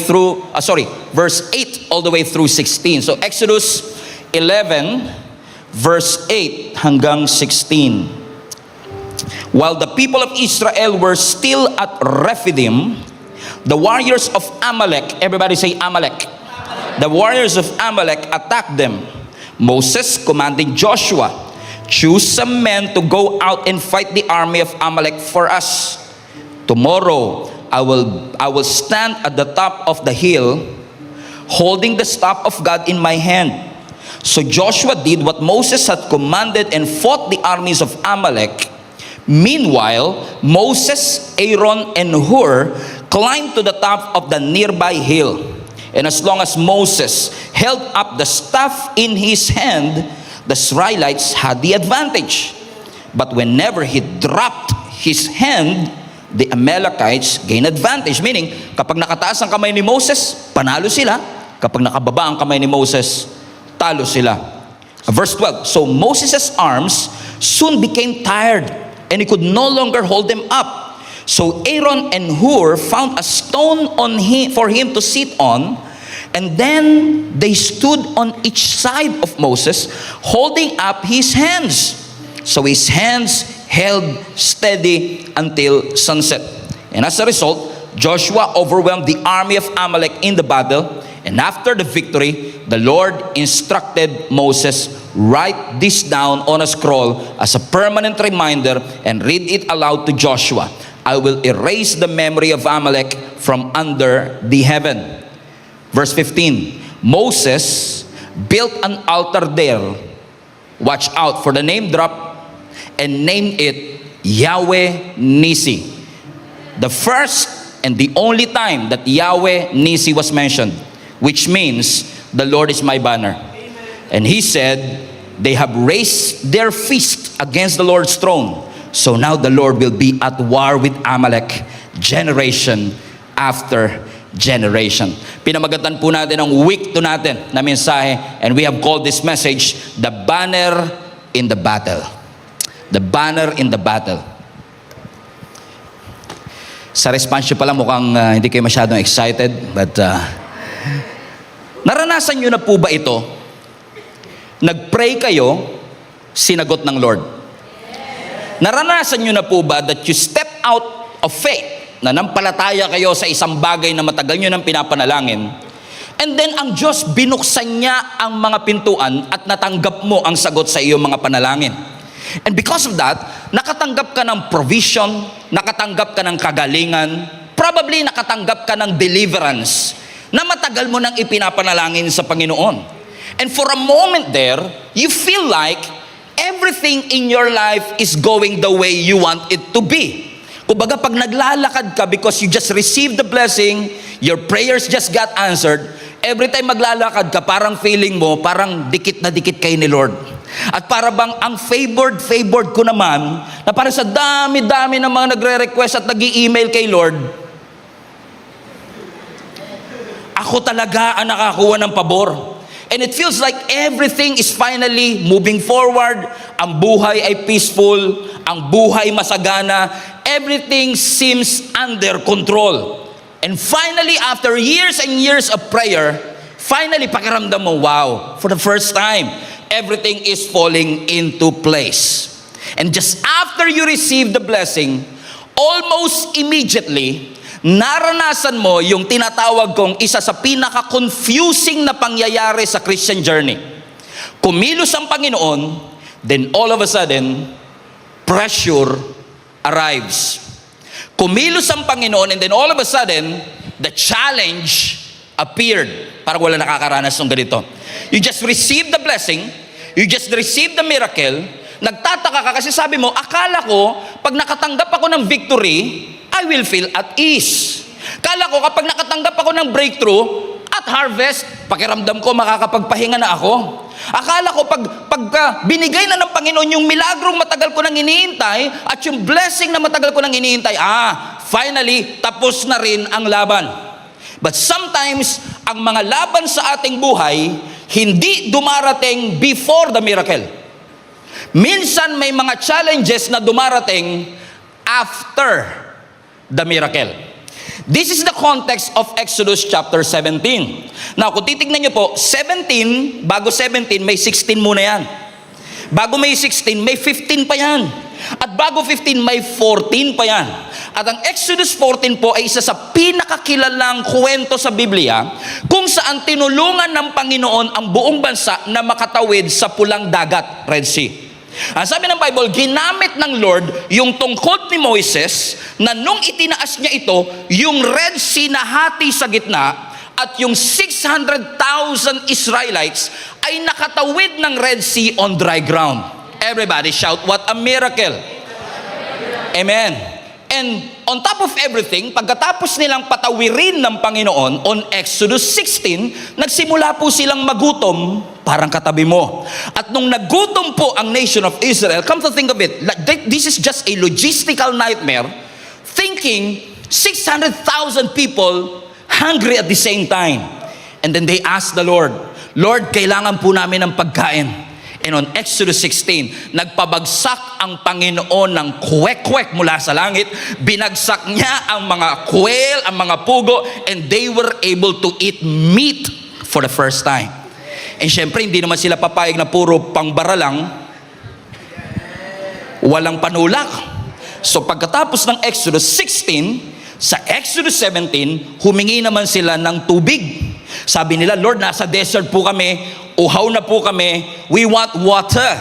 through, verse 8 all the way through 16. So Exodus 11, verse 8 hanggang 16. While the people of Israel were still at Rephidim, the warriors of Amalek, everybody say Amalek. The warriors of Amalek attacked them. Moses commanded Joshua, choose some men to go out and fight the army of Amalek for us. Tomorrow I will stand at the top of the hill, holding the staff of God in my hand. So Joshua did what Moses had commanded and fought the armies of Amalek. Meanwhile, Moses, Aaron, and Hur climbed to the top of the nearby hill. And as long as Moses held up the staff in his hand, the Israelites had the advantage. But whenever he dropped his hand, the Amalekites gained advantage. Meaning, kapag nakataas ang kamay ni Moses, panalo sila. Kapag nakababa ang kamay ni Moses, talo sila. Verse 12, so Moses' arms soon became tired, and he could no longer hold them up. So Aaron and Hur found a stone for him to sit on, and then they stood on each side of Moses, holding up his hands. So his hands held steady until sunset. And as a result, Joshua overwhelmed the army of Amalek in the battle. And after the victory, the Lord instructed Moses, write this down on a scroll as a permanent reminder and read it aloud to Joshua. I will erase the memory of Amalek from under the heaven. Verse 15, Moses built an altar there, watch out for the name drop, and named it Yahweh Nisi. The first and the only time that Yahweh Nisi was mentioned, which means the Lord is my banner. Amen. And he said, they have raised their fist against the Lord's throne. So now the Lord will be at war with Amalek, generation after generation. Pinamagatan po natin ang week 2 natin na mensahe, and we have called this message, the banner in the battle. The banner in the battle. Sa response nyo pala mukhang hindi kayo masyadong excited, but naranasan nyo na po ba ito? Nag-pray kayo, sinagot ng Lord. Naranasan nyo na po ba that you step out of faith, na nampalataya kayo sa isang bagay na matagal nyo nang pinapanalangin, and then ang Diyos binuksan niya ang mga pintuan at natanggap mo ang sagot sa iyong mga panalangin. And because of that, nakatanggap ka ng provision, nakatanggap ka ng kagalingan, probably nakatanggap ka ng deliverance na matagal mo nang ipinapanalangin sa Panginoon. And for a moment there, you feel like everything in your life is going the way you want it to be. Kumbaga pag naglalakad ka because you just received the blessing, your prayers just got answered, every time maglalakad ka, parang feeling mo, parang dikit na dikit kayo ni Lord. At para bang ang favored ko naman, na para sa dami-dami ng mga nagre-request at nag-i-email kay Lord, ako talaga ang nakakuha ng pabor. And it feels like everything is finally moving forward. Ang buhay ay peaceful, ang buhay masagana, everything seems under control. And finally, after years and years of prayer, finally pakiramdam mo, wow, for the first time, everything is falling into place. And just after you receive the blessing, almost immediately, naranasan mo yung tinatawag kong isa sa pinaka-confusing na pangyayari sa Christian journey. Kumilos ang Panginoon, then all of a sudden, pressure arrives. Kumilos ang Panginoon, and then all of a sudden, the challenge appeared. Parang wala nakakaranas ng ganito. You just received the blessing, you just received the miracle, nagtataka ka kasi sabi mo, akala ko, pag nakatanggap ako ng victory, I will feel at ease. Kala ko, kapag nakatanggap ako ng breakthrough, at harvest, pakiramdam ko, makakapagpahinga na ako. Akala ko, pag binigay na ng Panginoon yung milagrong matagal ko nang iniintay, at yung blessing na matagal ko nang iniintay, finally, tapos na rin ang laban. But sometimes, ang mga laban sa ating buhay, hindi dumarating before the miracle. Minsan may mga challenges na dumarating after the miracle. This is the context of Exodus chapter 17. Now, kung titignan nyo po, 17, bago 17, may 16 muna yan. Bago may 16, may 15 pa yan. At bago 15, may 14 pa yan. At ang Exodus 14 po ay isa sa pinakakilalang kwento sa Biblia kung saan tinulungan ng Panginoon ang buong bansa na makatawid sa pulang dagat, Red Sea. Ang sabi ng Bible, ginamit ng Lord yung tungkod ni Moises na nung itinaas niya ito, yung Red Sea na hati sa gitna at yung 600,000 Israelites ay nakatawid ng Red Sea on dry ground. Everybody shout, what a miracle! Amen. And on top of everything, pagkatapos nilang patawirin ng Panginoon on Exodus 16, nagsimula po silang magutom, parang katabi mo. At nung nagutom po ang nation of Israel, come to think of it, this is just a logistical nightmare, thinking 600,000 people hungry at the same time. And then they asked the Lord, Lord, kailangan po namin ng pagkain. And on Exodus 16, nagpabagsak ang Panginoon ng kwek-kwek mula sa langit. Binagsak niya ang mga quail, ang mga pugo, and they were able to eat meat for the first time. And syempre, hindi naman sila papayag na puro pangbara lang, walang panulak. So pagkatapos ng Exodus 16, sa Exodus 17, humingi naman sila ng tubig. Sabi nila, Lord, nasa desert po kami, uhaw na po kami, we want water.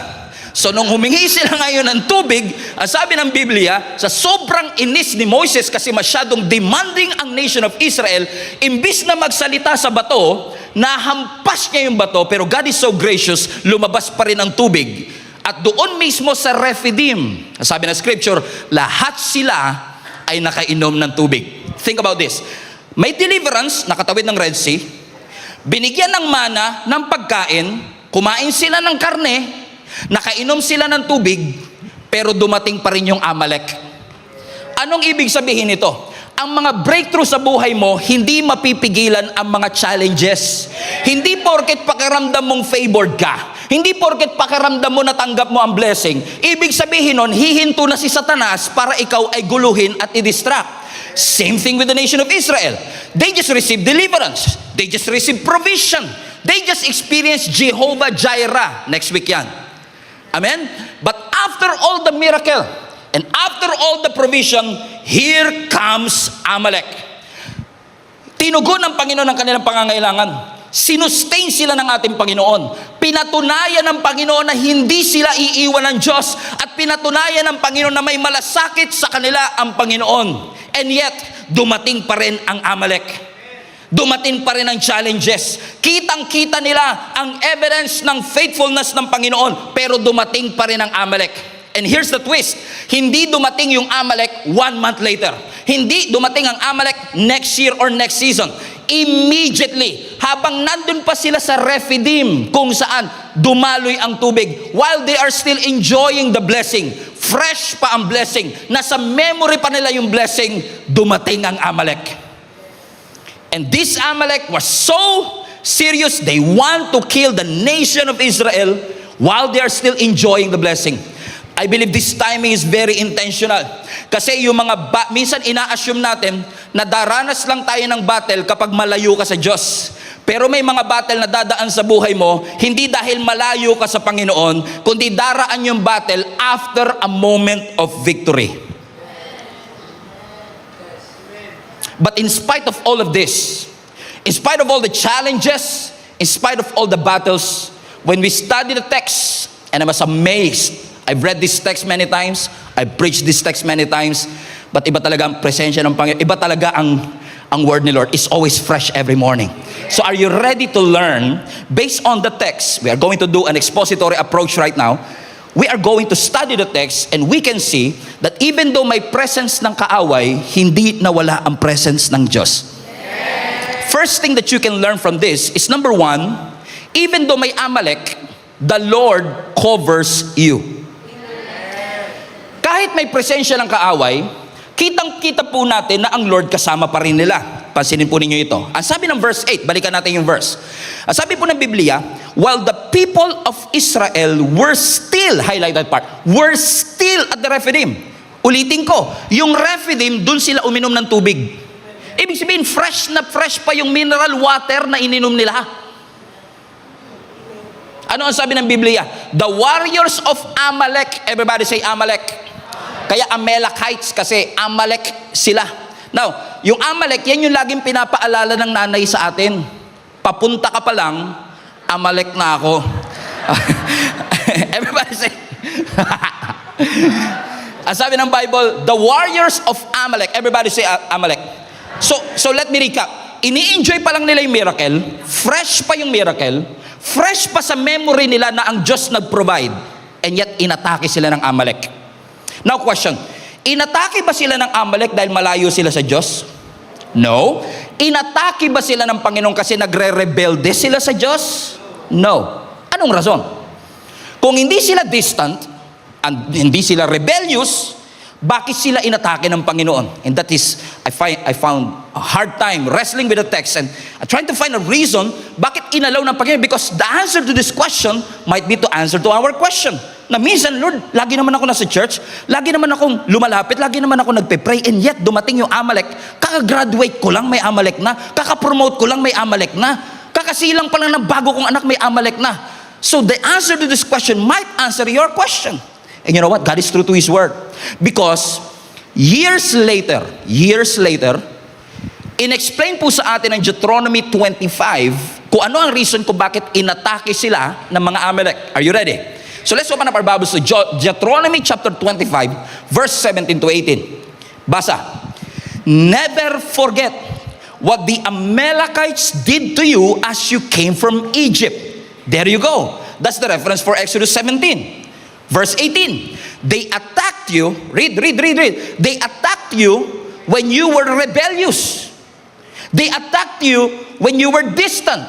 So nung humingi sila ngayon ng tubig, sabi ng Biblia, sa sobrang inis ni Moses kasi masyadong demanding ang nation of Israel, imbis na magsalita sa bato, nahampas niya yung bato, pero God is so gracious, lumabas pa rin ang tubig. At doon mismo sa Rephidim, sabi ng scripture, lahat sila ay nakainom ng tubig. Think about this. May deliverance, nakatawid ng Red Sea, binigyan ng mana ng pagkain, kumain sila ng karne, nakainom sila ng tubig, pero dumating pa rin yung Amalek. Anong ibig sabihin nito? Ang mga breakthrough sa buhay mo, hindi mapipigilan ang mga challenges. Hindi porket pakiramdam mong favored ka, hindi porket pakiramdam mo natanggap mo ang blessing, ibig sabihin nun, hihinto na si Satanas para ikaw ay guluhin at i-distract. Same thing with the nation of Israel. They just received deliverance. They just received provision. They just experienced Jehovah Jireh. Next week yan. Amen? But after all the miracle, and after all the provision, here comes Amalek. Tinugon ng Panginoon ang kanilang pangangailangan. Sinustain sila ng ating Panginoon. Pinatunayan ng Panginoon na hindi sila iiwan ng Diyos. At pinatunayan ng Panginoon na may malasakit sa kanila ang Panginoon. And yet, dumating pa rin ang Amalek. Dumating pa rin ang challenges. Kitang-kita nila ang evidence ng faithfulness ng Panginoon. Pero dumating pa rin ang Amalek. And here's the twist. Hindi dumating yung Amalek 1 month later. Hindi dumating ang Amalek next year or next season. Immediately, habang nandun pa sila sa Rephidim, kung saan dumaloy ang tubig, while they are still enjoying the blessing, fresh pa ang blessing, nasa memory pa nila yung blessing, dumating ang Amalek. And this Amalek was so serious, they want to kill the nation of Israel while they are still enjoying the blessing. I believe this timing is very intentional. Kasi yung mga minsan ina-assume natin na daranas lang tayo ng battle kapag malayo ka sa Diyos. Pero may mga battle na dadaan sa buhay mo, hindi dahil malayo ka sa Panginoon, kundi daraan yung battle after a moment of victory. But in spite of all of this, in spite of all the challenges, in spite of all the battles, when we study the text, and I was amazed. I've read this text many times, I've preached this text many times, but iba talaga ang presensya ng Panginoon, iba talaga ang word ni Lord is always fresh every morning. So are you ready to learn based on the text? We are going to do an expository approach right now. We are going to study the text and we can see that even though may presence ng kaaway, hindi nawala ang presence ng Diyos. First thing that you can learn from this is number 1, even though may Amalek, the Lord covers you. Kahit may presensya ng kaaway, kitang-kita po natin na ang Lord kasama pa rin nila. Pansinin po ninyo ito. Ang sabi ng verse 8, balikan natin yung verse. Ang sabi po ng Biblia, while the people of Israel were still, highlight that part, were still at the Rephidim. Ulitin ko, yung Rephidim, dun sila uminom ng tubig. Ibig sabihin, fresh na fresh pa yung mineral water na ininom nila. Ano ang sabi ng Biblia? The warriors of Amalek, everybody say Amalek. Kaya Amalekites kasi Amalek sila. Now, yung Amalek, yan yung laging pinapaalala ng nanay sa atin. Papunta ka pa lang, Amalek na ako. Everybody say, ang sabi ng Bible, the warriors of Amalek. Everybody say Amalek. So let me recap. Ini-enjoy pa lang nila yung miracle, fresh pa yung miracle, fresh pa sa memory nila na ang Diyos nag-provide, and yet inatake sila ng Amalek. Now question, inatake ba sila ng Amalek dahil malayo sila sa Diyos? No. Inatake ba sila ng Panginoon kasi nagre-rebelde sila sa Diyos? No. Anong rason? Kung hindi sila distant, and hindi sila rebellious, bakit sila inatake ng Panginoon? And that is, I found a hard time wrestling with the text and trying to find a reason bakit inalaw ng Panginoon, because the answer to this question might be to answer to our question. Na minsan, Lord, lagi naman ako nasa church, lagi naman akong lumalapit, lagi naman ako nagpe-pray, and yet dumating yung Amalek, kaka-graduate ko lang may Amalek na, kaka-promote ko lang may Amalek na, kakasilang pa lang ng bago kong anak may Amalek na. So the answer to this question might answer your question. And you know what? God is true to His word. Because years later, in-explain po sa atin ng Deuteronomy 25 kung ano ang reason kung bakit inatake sila ng mga Amalek. Are you ready? So let's open up our Bibles to Deuteronomy chapter 25, verse 17 to 18. Basa. Never forget what the Amalekites did to you as you came from Egypt. There you go. That's the reference for Exodus 17. Verse 18, they attacked you, read. They attacked you when you were rebellious. They attacked you when you were distant.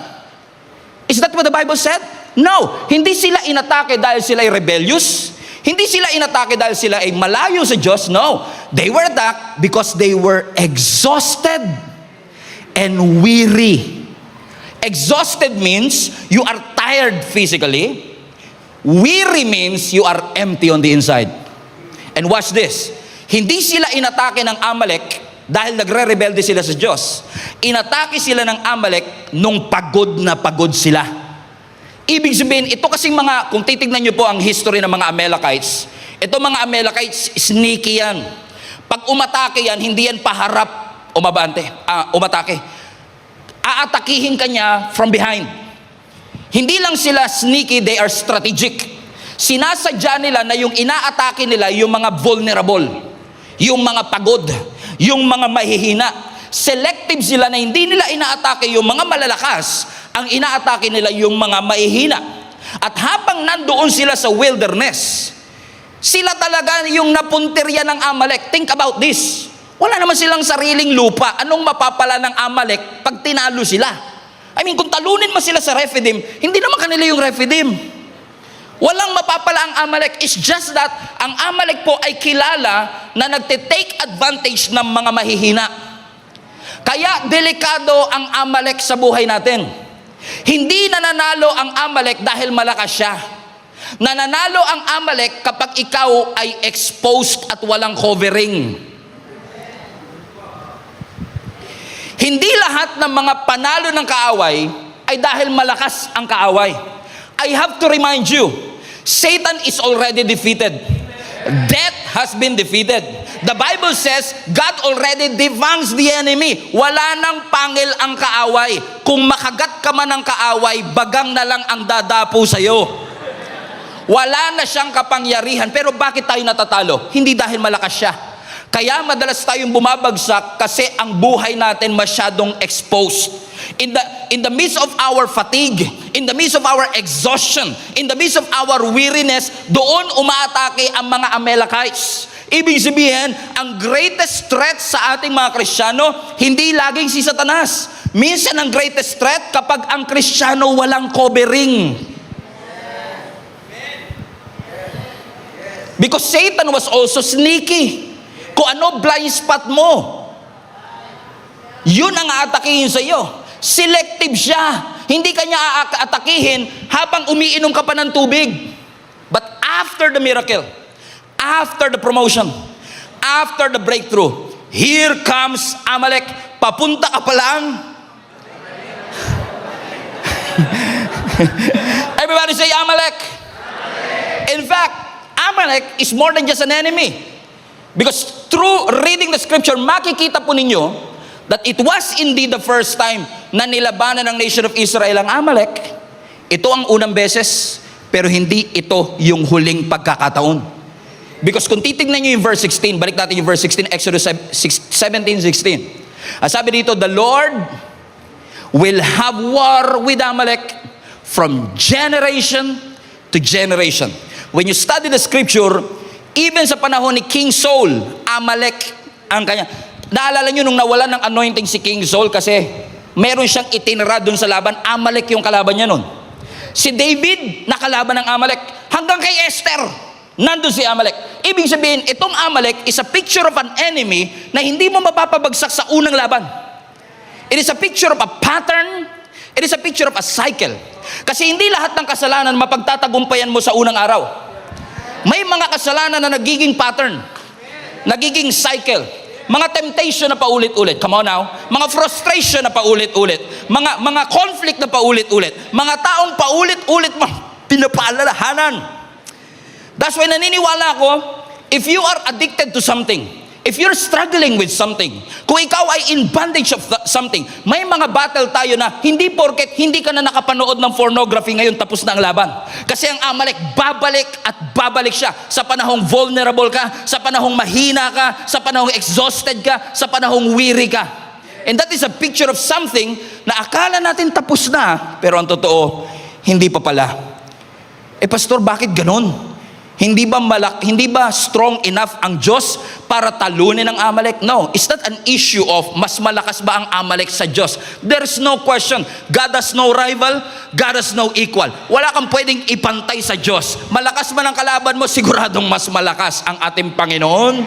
Is that what the Bible said? No, hindi sila inatake dahil sila ay rebellious. Hindi sila inatake dahil sila ay malayo sa Diyos. No, they were attacked because they were exhausted and weary. Exhausted means you are tired physically. Weary means you are empty on the inside. And watch this. Hindi sila inatake ng Amalek dahil nagre-rebelde sila sa Diyos. Inatake sila ng Amalek nung pagod na pagod sila. Ibig sabihin, ito kasing mga, kung titignan nyo po ang history ng mga Amalekites, ito mga Amalekites, sneaky yan. Pag umatake yan, hindi yan paharap umatake. Aatakihin ka niya from behind. Hindi lang sila sneaky, they are strategic. Sinasadya nila na yung inaatake nila yung mga vulnerable, yung mga pagod, yung mga mahihina. Selective sila na hindi nila inaatake yung mga malalakas, ang inaatake nila yung mga mahihina. At habang nandoon sila sa wilderness, sila talaga yung napuntirya ng Amalek. Think about this. Wala naman silang sariling lupa. Anong mapapala ng Amalek pag tinalo sila? I mean, kung talunin mo sila sa Rephidim, hindi naman kanila yung Rephidim. Walang mapapala ang Amalek. It's just that ang Amalek po ay kilala na nagte-take advantage ng mga mahihina. Kaya delikado ang Amalek sa buhay natin. Hindi nananalo ang Amalek dahil malakas siya. Nananalo ang Amalek kapag ikaw ay exposed at walang covering. Hindi lahat ng mga panalo ng kaaway ay dahil malakas ang kaaway. I have to remind you, Satan is already defeated. Death has been defeated. The Bible says, God already devangs the enemy. Wala nang pangil ang kaaway. Kung makagat ka man ng kaaway, bagang na lang ang dadapo sa'yo. Wala na siyang kapangyarihan. Pero bakit tayo natatalo? Hindi dahil malakas siya. Kaya madalas tayong bumabagsak kasi ang buhay natin masyadong exposed. In the midst of our fatigue, in the midst of our exhaustion, in the midst of our weariness, doon umaatake ang mga Amalekites. Ibig sabihin, ang greatest threat sa ating mga Kristiyano, hindi laging si Satanas. Minsan ang greatest threat kapag ang Kristiyano walang covering. Because Satan was also sneaky. Kung ano blind spot mo, yun ang aatakihin sa iyo. Selective siya. Hindi kanya aatakihin habang umiinom ka pa ng tubig. But after the miracle, after the promotion, after the breakthrough, Here comes Amalek. Papunta ka pa lang. Everybody say Amalek. In fact, Amalek is more than just an enemy. Because through reading the scripture, makikita po ninyo that it was indeed the first time na nilabanan ng nation of Israel ang Amalek. Ito ang unang beses, pero hindi ito yung huling pagkakataon. Because kung titignan nyo yung verse 16, balik natin yung verse 16, Exodus 17:16. Sabi dito, the Lord will have war with Amalek from generation to generation. When you study the scripture, even sa panahon ni King Saul, Amalek ang kanya. Naalala nyo nung nawalan ng anointing si King Saul kasi meron siyang itinira dun sa laban, Amalek yung kalaban niya nun. Si David, nakalaban ng Amalek. Hanggang kay Esther, nandun si Amalek. Ibig sabihin, itong Amalek is a picture of an enemy na hindi mo mapapabagsak sa unang laban. It is a picture of a pattern. It is a picture of a cycle. Kasi hindi lahat ng kasalanan mapagtatagumpayan mo sa unang araw. May mga kasalanan na nagiging pattern, nagiging cycle. Mga temptation na paulit-ulit. Come on now. Mga frustration na paulit-ulit. Mga conflict na paulit-ulit. Mga taong paulit-ulit pinapaalalahanan. That's why naniniwala ako, if you are addicted to something, if you're struggling with something, kung ikaw ay in bondage of something, may mga battle tayo na hindi porket hindi ka na nakapanood ng pornography ngayon tapos na ang laban. Kasi ang Amalek, babalik at babalik siya sa panahong vulnerable ka, sa panahong mahina ka, sa panahong exhausted ka, sa panahong weary ka. And that is a picture of something na akala natin tapos na, pero ang totoo, hindi pa pala. Pastor, bakit ganun? Hindi ba strong enough ang Diyos para talunin ang Amalek? No, it's not an issue of mas malakas ba ang Amalek sa Diyos. There's no question. God has no rival, God has no equal. Wala kang pwedeng ipantay sa Diyos. Malakas man ang kalaban mo, siguradong mas malakas ang ating Panginoon.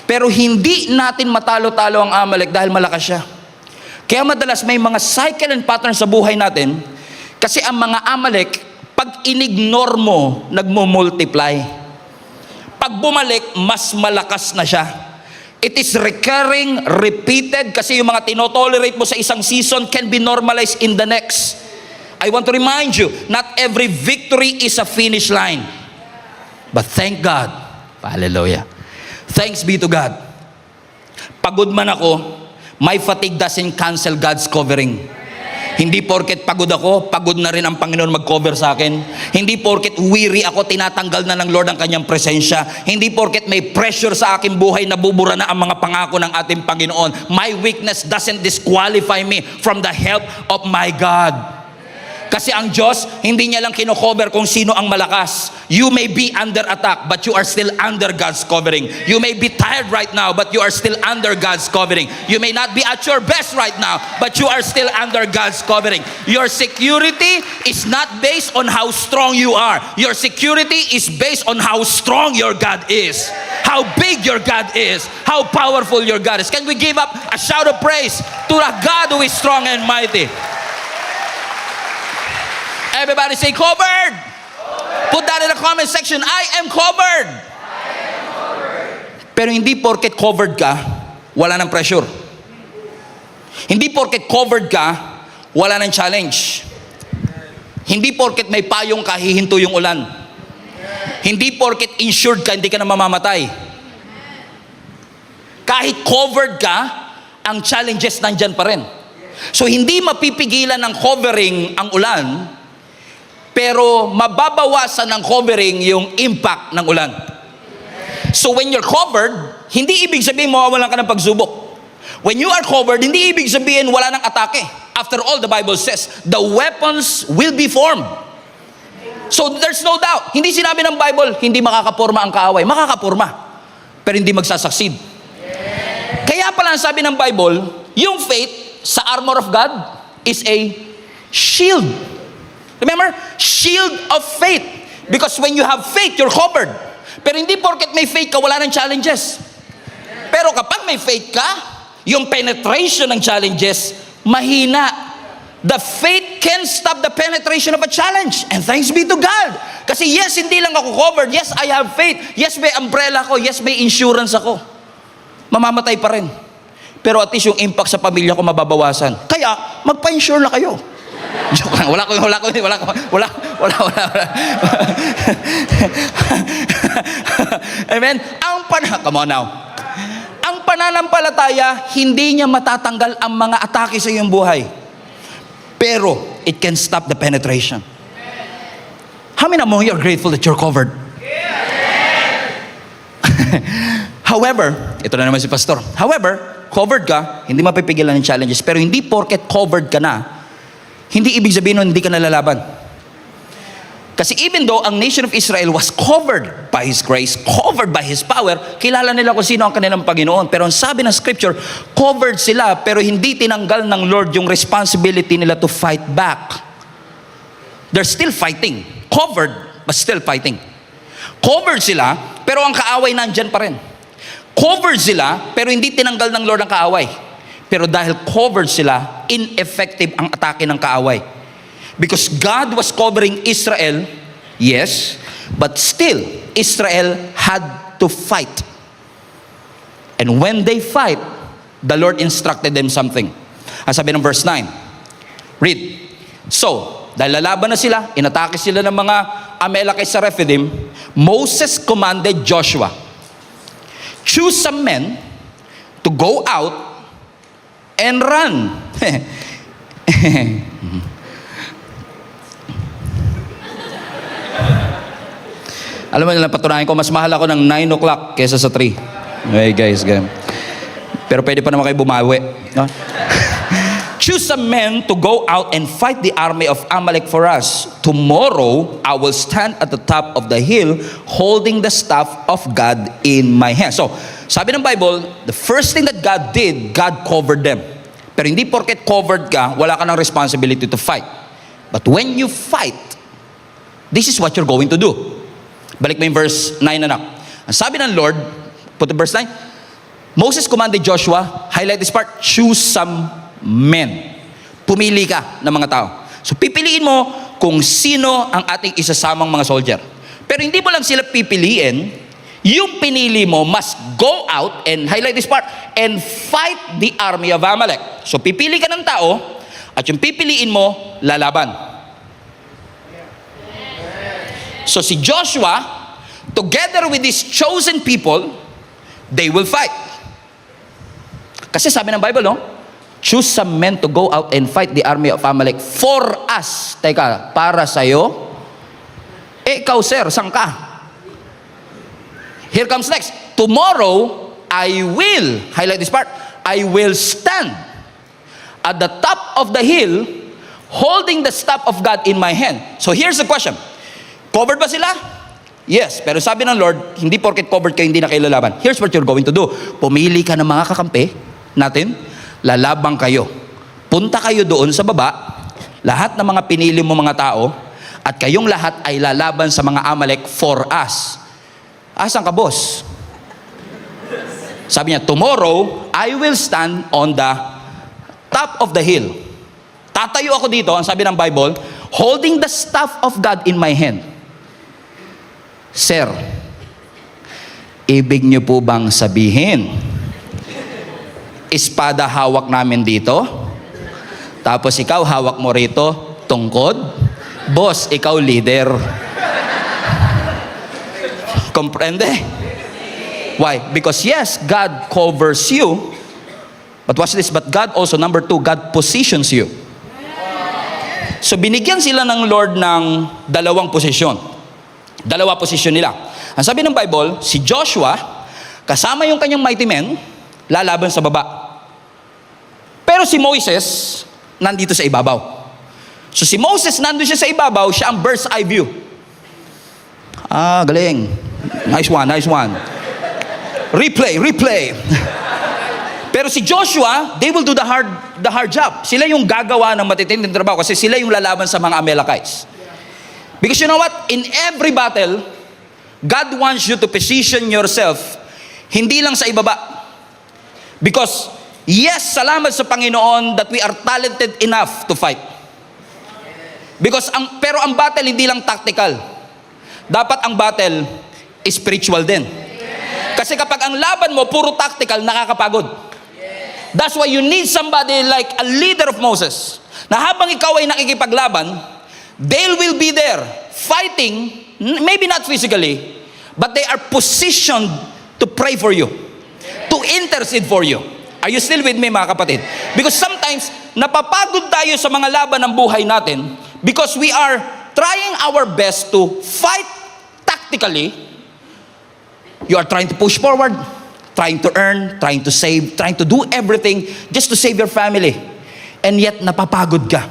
Pero hindi natin matalo-talo ang Amalek dahil malakas siya. Kaya madalas may mga cycle and pattern sa buhay natin kasi ang mga Amalek, pag inignore mo, nagmo-multiply. Pag bumalik, mas malakas na siya. It is recurring, repeated, kasi yung mga tinotolerate mo sa isang season can be normalized in the next. I want to remind you, not every victory is a finish line. But thank God. Hallelujah. Thanks be to God. Pagod man ako, my fatigue doesn't cancel God's covering. Hindi porket pagod ako, pagod na rin ang Panginoon mag-cover sa akin. Hindi porket weary ako, tinatanggal na ng Lord ang kanyang presensya. Hindi porket may pressure sa aking buhay, nabubura na ang mga pangako ng ating Panginoon. My weakness doesn't disqualify me from the help of my God. Kasi ang Diyos, hindi niya lang kino-cover kung sino ang malakas. You may be under attack, but you are still under God's covering. You may be tired right now, but you are still under God's covering. You may not be at your best right now, but you are still under God's covering. Your security is not based on how strong you are. Your security is based on how strong your God is. How big your God is. How powerful your God is. Can we give up a shout of praise to a God who is strong and mighty? Everybody say covered. Put that in the comment section. I am covered. Pero hindi porket covered ka, wala ng pressure. Hindi porket covered ka, wala ng challenge. Hindi porket may payong ka, hihinto yung ulan. Hindi porket insured ka, hindi ka na mamamatay. Kahit covered ka, ang challenges nandyan pa rin. So hindi mapipigilan ng covering ang ulan, pero mababawasan ng covering yung impact ng ulan. So when you're covered, hindi ibig sabihin mawawalan ka ng pagsubok. When you are covered, hindi ibig sabihin wala ng atake. After all, the Bible says, the weapons will be formed. So there's no doubt. Hindi sinabi ng Bible, hindi makakaporma ang kaaway. Makakaporma, pero hindi magsasucceed. Kaya pala ang sabi ng Bible, yung faith sa armor of God is a shield. Remember? Shield of faith. Because when you have faith, you're covered. Pero hindi porket may faith ka, wala ng challenges. Pero kapag may faith ka, yung penetration ng challenges, mahina. The faith can stop the penetration of a challenge. And thanks be to God. Kasi yes, hindi lang ako covered. Yes, I have faith. Yes, may umbrella ko. Yes, may insurance ako. mamamatay pa rin. Pero at least yung impact sa pamilya ko mababawasan. Kaya, magpa-insure na kayo. Joke lang. Wala. Amen? Come on now. Ang pananampalataya, hindi niya matatanggal ang mga atake sa iyong buhay. Pero, it can stop the penetration. How many among you are grateful that you're covered? However, ito na naman si Pastor. However, covered ka, hindi mapipigilan ng challenges. Pero hindi porket covered ka na, hindi ibig sabihin nun hindi ka nalalaban. Kasi even though ang nation of Israel was covered by His grace, covered by His power, kilala nila kung sino ang kanilang Panginoon. Pero ang sabi ng Scripture, covered sila pero hindi tinanggal ng Lord yung responsibility nila to fight back. They're still fighting. Covered, but still fighting. Covered sila, pero ang kaaway nandyan pa rin. Covered sila, pero hindi tinanggal ng Lord ang kaaway. Pero dahil covered sila, ineffective ang atake ng kaaway. Because God was covering Israel, yes, but still, Israel had to fight. And when they fight, the Lord instructed them something. Ang sabi ng verse 9, read. So, dahil lalaban na sila, inatake sila ng mga Amalekites sa Rephidim, Moses commanded Joshua, choose some men to go out and run. Alam mo nila, patunayan ko, mas mahal ako ng 9 o'clock kesa sa 3. Okay guys, ganun. Pero pwede pa naman kayo bumawi. No? Choose some men to go out and fight the army of Amalek for us. Tomorrow, I will stand at the top of the hill holding the staff of God in my hand. So, sabi ng Bible, the first thing that God did, God covered them. Pero hindi porket covered ka, wala ka ng responsibility to fight. But when you fight, this is what you're going to do. Balik mo yung verse 9 anak. Ang sabi ng Lord, put the verse 9, Moses commanded Joshua, highlight this part, choose some men. Pumili ka ng mga tao. So pipiliin mo kung sino ang ating isasamang mga soldier. Pero hindi mo lang sila pipiliin, yung pinili mo must go out and highlight this part and fight the army of Amalek. So pipili ka ng tao at yung pipiliin mo lalaban. So si Joshua together with these chosen people, they will fight. Kasi sabi ng Bible, no? Choose some men to go out and fight the army of Amalek for us. Teka, para sa'yo? Ikaw sir, saan ka? Here comes next. Tomorrow, I will, highlight this part, I will stand at the top of the hill holding the staff of God in my hand. So here's the question. Covered ba sila? Yes, pero sabi ng Lord, hindi porket covered kayo, hindi na kayo lalaban. Here's what you're going to do. Pumili ka ng mga kakampi natin, lalabang kayo. Punta kayo doon sa baba, lahat ng mga pinili mo mga tao, at kayong lahat ay lalaban sa mga Amalek for us. Asan ka, boss? Sabi niya, tomorrow, I will stand on the top of the hill. Tatayo ako dito, ang sabi ng Bible, holding the staff of God in my hand. Sir, ibig niyo po bang sabihin, espada hawak namin dito, tapos ikaw hawak mo rito, tungkod, boss, ikaw leader. Comprende? Why? Because yes, God covers you, but watch this, but God also, number 2, God positions you. So binigyan sila ng Lord ng dalawang posisyon. Dalawa posisyon nila. Ang sabi ng Bible, si Joshua, kasama yung kanyang mighty men, lalaban sa baba. Pero si Moses, nandito sa ibabaw. So si Moses, nandun siya sa ibabaw, siya ang bird's eye view. Ah, galing. Nice one, nice one. Replay. Pero si Joshua, they will do the hard job. Sila yung gagawa ng matitinding trabaho kasi sila yung lalaban sa mga Amalekites. Because you know what? In every battle, God wants you to position yourself hindi lang sa ibaba. Because, yes, salamat sa Panginoon that we are talented enough to fight. Because, pero ang battle hindi lang tactical. Dapat ang battle is spiritual din. Kasi kapag ang laban mo, puro tactical, nakakapagod. That's why you need somebody like a leader of Moses, na habang ikaw ay nakikipaglaban, they will be there, fighting, maybe not physically, but they are positioned to pray for you, to intercede for you. Are you still with me, mga kapatid? Because sometimes, napapagod tayo sa mga laban ng buhay natin because we are trying our best to fight tactically. You are trying to push forward, trying to earn, trying to save, trying to do everything just to save your family. And yet, napapagod ka.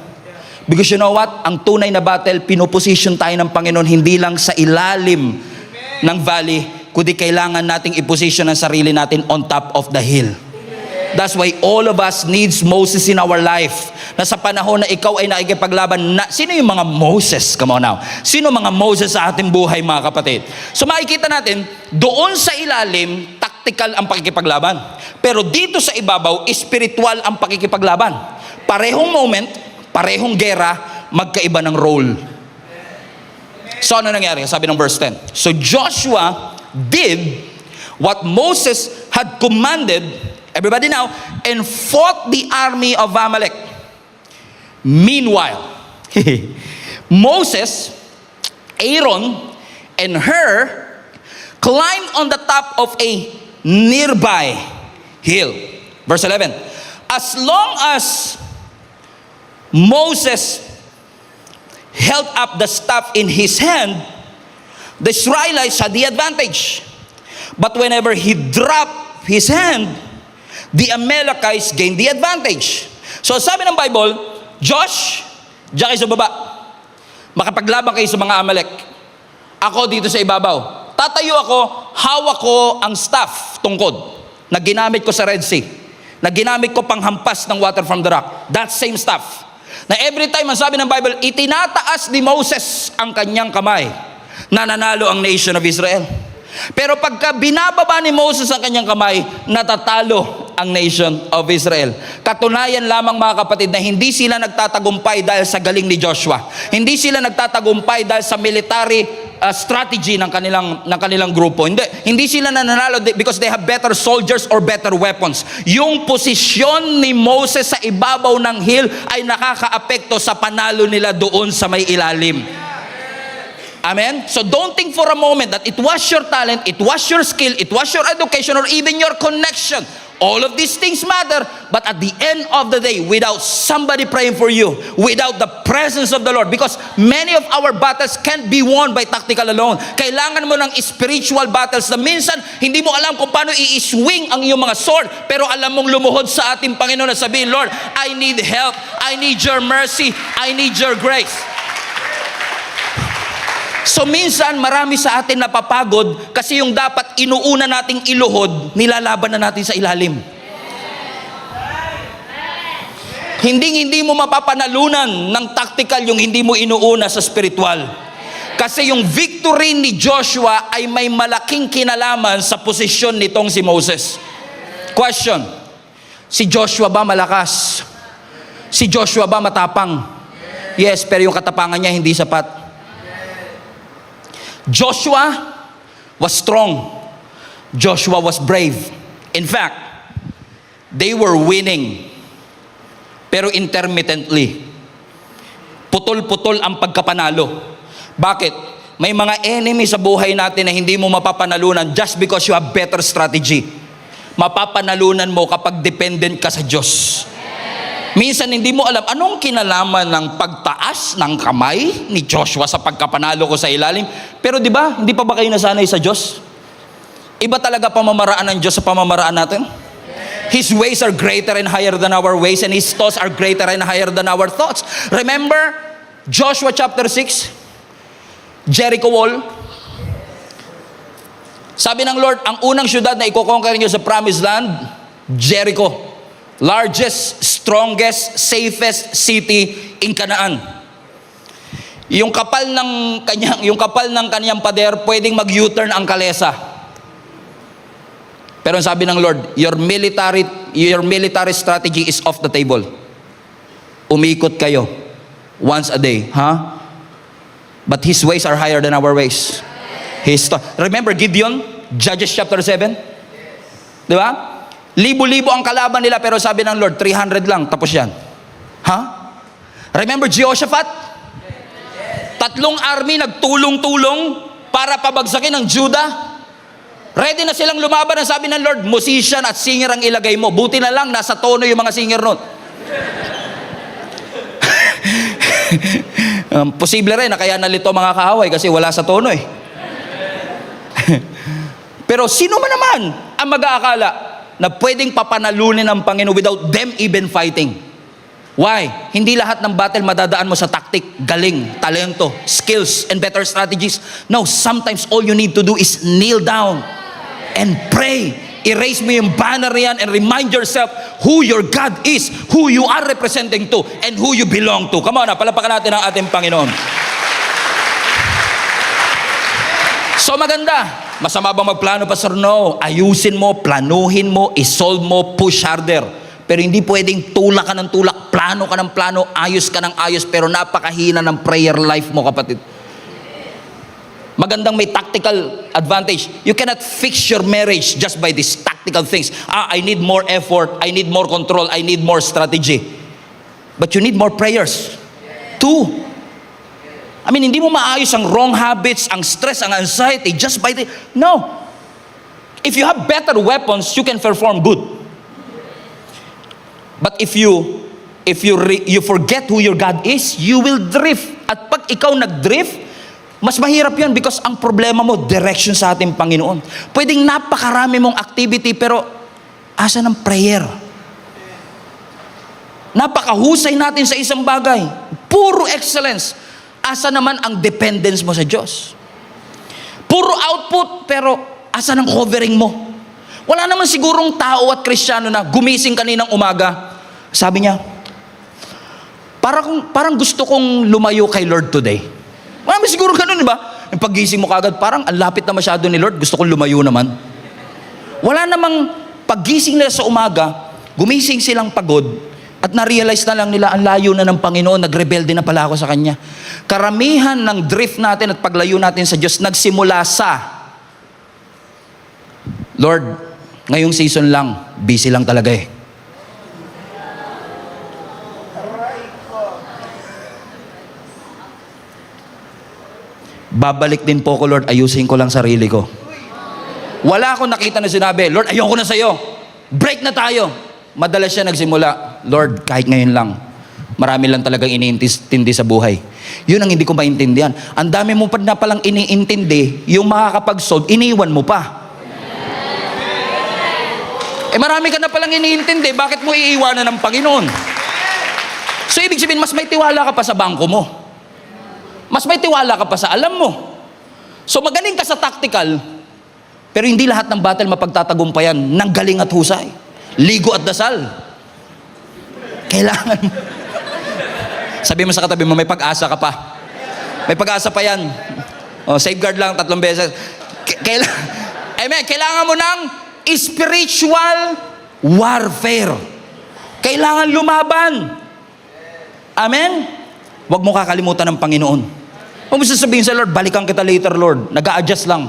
Because you know what? Ang tunay na battle, pinoposition tayo ng Panginoon hindi lang sa ilalim ng valley, kundi kailangan nating iposition ang sarili natin on top of the hill. That's why all of us needs Moses in our life. Na sa panahon na ikaw ay nakikipaglaban, sino yung mga Moses? Come on now. Sino mga Moses sa ating buhay, mga kapatid? So makikita natin, doon sa ilalim, tactical ang pakikipaglaban. Pero dito sa ibabaw, spiritual ang pakikipaglaban. Parehong moment, parehong gera, magkaiba ng role. So ano nangyari? Sabi ng verse 10. So Joshua did what Moses had commanded, everybody now, and fought the army of Amalek. Meanwhile, Moses, Aaron, and Hur climbed on the top of a nearby hill. Verse 11. As long as Moses held up the staff in his hand, the Israelites had the advantage. But whenever he dropped his hand, the Amalekites gained the advantage. So sabi ng Bible, Josh, diyan kayo sa baba. Makapaglaban kayo sa mga Amalek. Ako dito sa ibabaw. Tatayo ako, hawak ko ang staff, tungkod, na ginamit ko sa Red Sea, na ginamit ko panghampas ng water from the rock. That same staff. Na every time, ang sabi ng Bible, itinataas ni Moses ang kanyang kamay, na nanalo ang nation of Israel. Pero pagka binababa ni Moses ang kanyang kamay, natatalo ang nation of Israel. Katunayan lamang, mga kapatid, na hindi sila nagtatagumpay dahil sa galing ni Joshua. Hindi sila nagtatagumpay dahil sa military strategy ng kanilang grupo. Hindi sila nananalo because they have better soldiers or better weapons. Yung posisyon ni Moses sa ibabaw ng hill ay nakakaapekto sa panalo nila doon sa may ilalim. Amen? So don't think for a moment that it was your talent, it was your skill, it was your education, or even your connection. All of these things matter, but at the end of the day, without somebody praying for you, without the presence of the Lord, because many of our battles can't be won by tactical alone. Kailangan mo ng spiritual battles na minsan hindi mo alam kung paano i-swing ang iyong mga sword, pero alam mong lumuhod sa ating Panginoon na sabihin, Lord, I need help, I need your mercy, I need your grace. So minsan marami sa atin napapagod kasi yung dapat inuuna nating iluhod, nilalaban na natin sa ilalim. Hindi mo mapapanalunan ng tactical yung hindi mo inuuna sa spiritual. Kasi yung victory ni Joshua ay may malaking kinalaman sa posisyon nitong si Moses. Question, si Joshua ba malakas? Si Joshua ba matapang? Yes, pero yung katapangan niya hindi sapat. Joshua was strong. Joshua was brave. In fact, they were winning, pero intermittently. Putol-putol ang pagkapanalo. Bakit? May mga enemy sa buhay natin na hindi mo mapapanalunan just because you have better strategy. Mapapanalunan mo kapag dependent ka sa Diyos. Minsan hindi mo alam anong kinalaman ng pagtaas ng kamay ni Joshua sa pagkapanalo ko sa ilalim. Pero di ba, hindi pa ba kayo nasanay sa Diyos? Iba talaga pamamaraan ng Diyos sa pamamaraan natin. His ways are greater and higher than our ways, and His thoughts are greater and higher than our thoughts. Remember Joshua chapter 6, Jericho wall. Sabi ng Lord, ang unang syudad na iko-conquer niyo sa promised land, Jericho. Largest, strongest, safest city in Canaan. Yung kapal ng kanyang pader, pwedeng mag-U-turn ang kalesa. Pero sabi ng Lord, your military strategy is off the table. Umikot kayo once a day, But His ways are higher than our ways. Remember Gideon? Judges chapter 7? Di ba? Libo-libo ang kalaban nila, pero sabi ng Lord, 300 lang, tapos yan. Ha? Remember Jehoshaphat? Tatlong army nagtulong-tulong para pabagsakin ang Judah. Ready na silang lumaban. Ang sabi ng Lord, musician at singer ang ilagay mo. Buti na lang, nasa tono yung mga singer nun. Posible rin na kaya nalito mga kaaway kasi wala sa tono eh. Pero sino man naman ang mag-aakala na pwedeng papanalunin ng Panginoon without them even fighting? Why? Hindi lahat ng battle madadaan mo sa tactic, galing, talento, skills, and better strategies. No, sometimes all you need to do is kneel down and pray. Erase mo yung banner yan and remind yourself who your God is, who you are representing to, and who you belong to. Come on, palapakan natin ang ating Panginoon. So maganda. Masama bang magplano, Pastor? No. Ayusin mo, planuhin mo, isolve mo, push harder. Pero hindi pwedeng tulak ka ng tulak, plano ka ng plano, ayos ka ng ayos, pero napakahina ng prayer life mo, kapatid. Magandang may tactical advantage. You cannot fix your marriage just by these tactical things. I need more effort, I need more control, I need more strategy. But you need more prayers. Too. I mean, hindi mo maayos ang wrong habits, ang stress, ang anxiety, just by the... No. If you have better weapons, you can perform good. But if you forget who your God is, you will drift. At pag ikaw nag-drift, mas mahirap yan because ang problema mo, direction sa ating Panginoon. Pwedeng napakarami mong activity, pero asa ng prayer? Napakahusay natin sa isang bagay. Puro excellence. Asa naman ang dependence mo sa Diyos? Puro output, pero asa ng covering mo? Wala naman sigurong tao at Kristiyano na gumising kaninang umaga. Sabi niya, parang gusto kong lumayo kay Lord today. Wala naman siguro ganun, di ba? Yung paggising mo kagad, parang ang lapit na masyado ni Lord, gusto kong lumayo naman. Wala namang paggising nila sa umaga, gumising silang pagod, at na-realize na lang nila, ang layo na ng Panginoon, nagrebelde na pala ako sa Kanya. Karamihan ng drift natin at paglayo natin sa Diyos, nagsimula sa, Lord, ngayong season lang, busy lang talaga eh. Babalik din po ko, Lord, ayusin ko lang sarili ko. Wala akong nakita na sinabi, Lord, ayoko na sa'yo. Break na tayo. Madalas siya nagsimula, Lord, kahit ngayon lang, marami lang talagang iniintindi sa buhay. Yun ang hindi ko maintindihan. Ang dami mo pa na palang iniintindi, yung makakapag-solve, iniwan mo pa. Marami ka na palang iniintindi, bakit mo iiwanan ng Panginoon? So ibig sabihin, mas may tiwala ka pa sa bangko mo. Mas may tiwala ka pa sa alam mo. So magaling ka sa tactical, pero hindi lahat ng battle mapagtatagumpayan ng galing at husay. Ligo at dasal. Kailangan. Sabi mo sa katabi mo, may pag-asa ka pa. May pag-asa pa yan. Safeguard lang 3 beses. Amen. Kailangan mo ng spiritual warfare. Kailangan lumaban. Amen. Huwag mo kakalimutan ng Panginoon. Huwag mo sasabihin sa Lord, balikan kita later, Lord. Nag-a-adjust lang.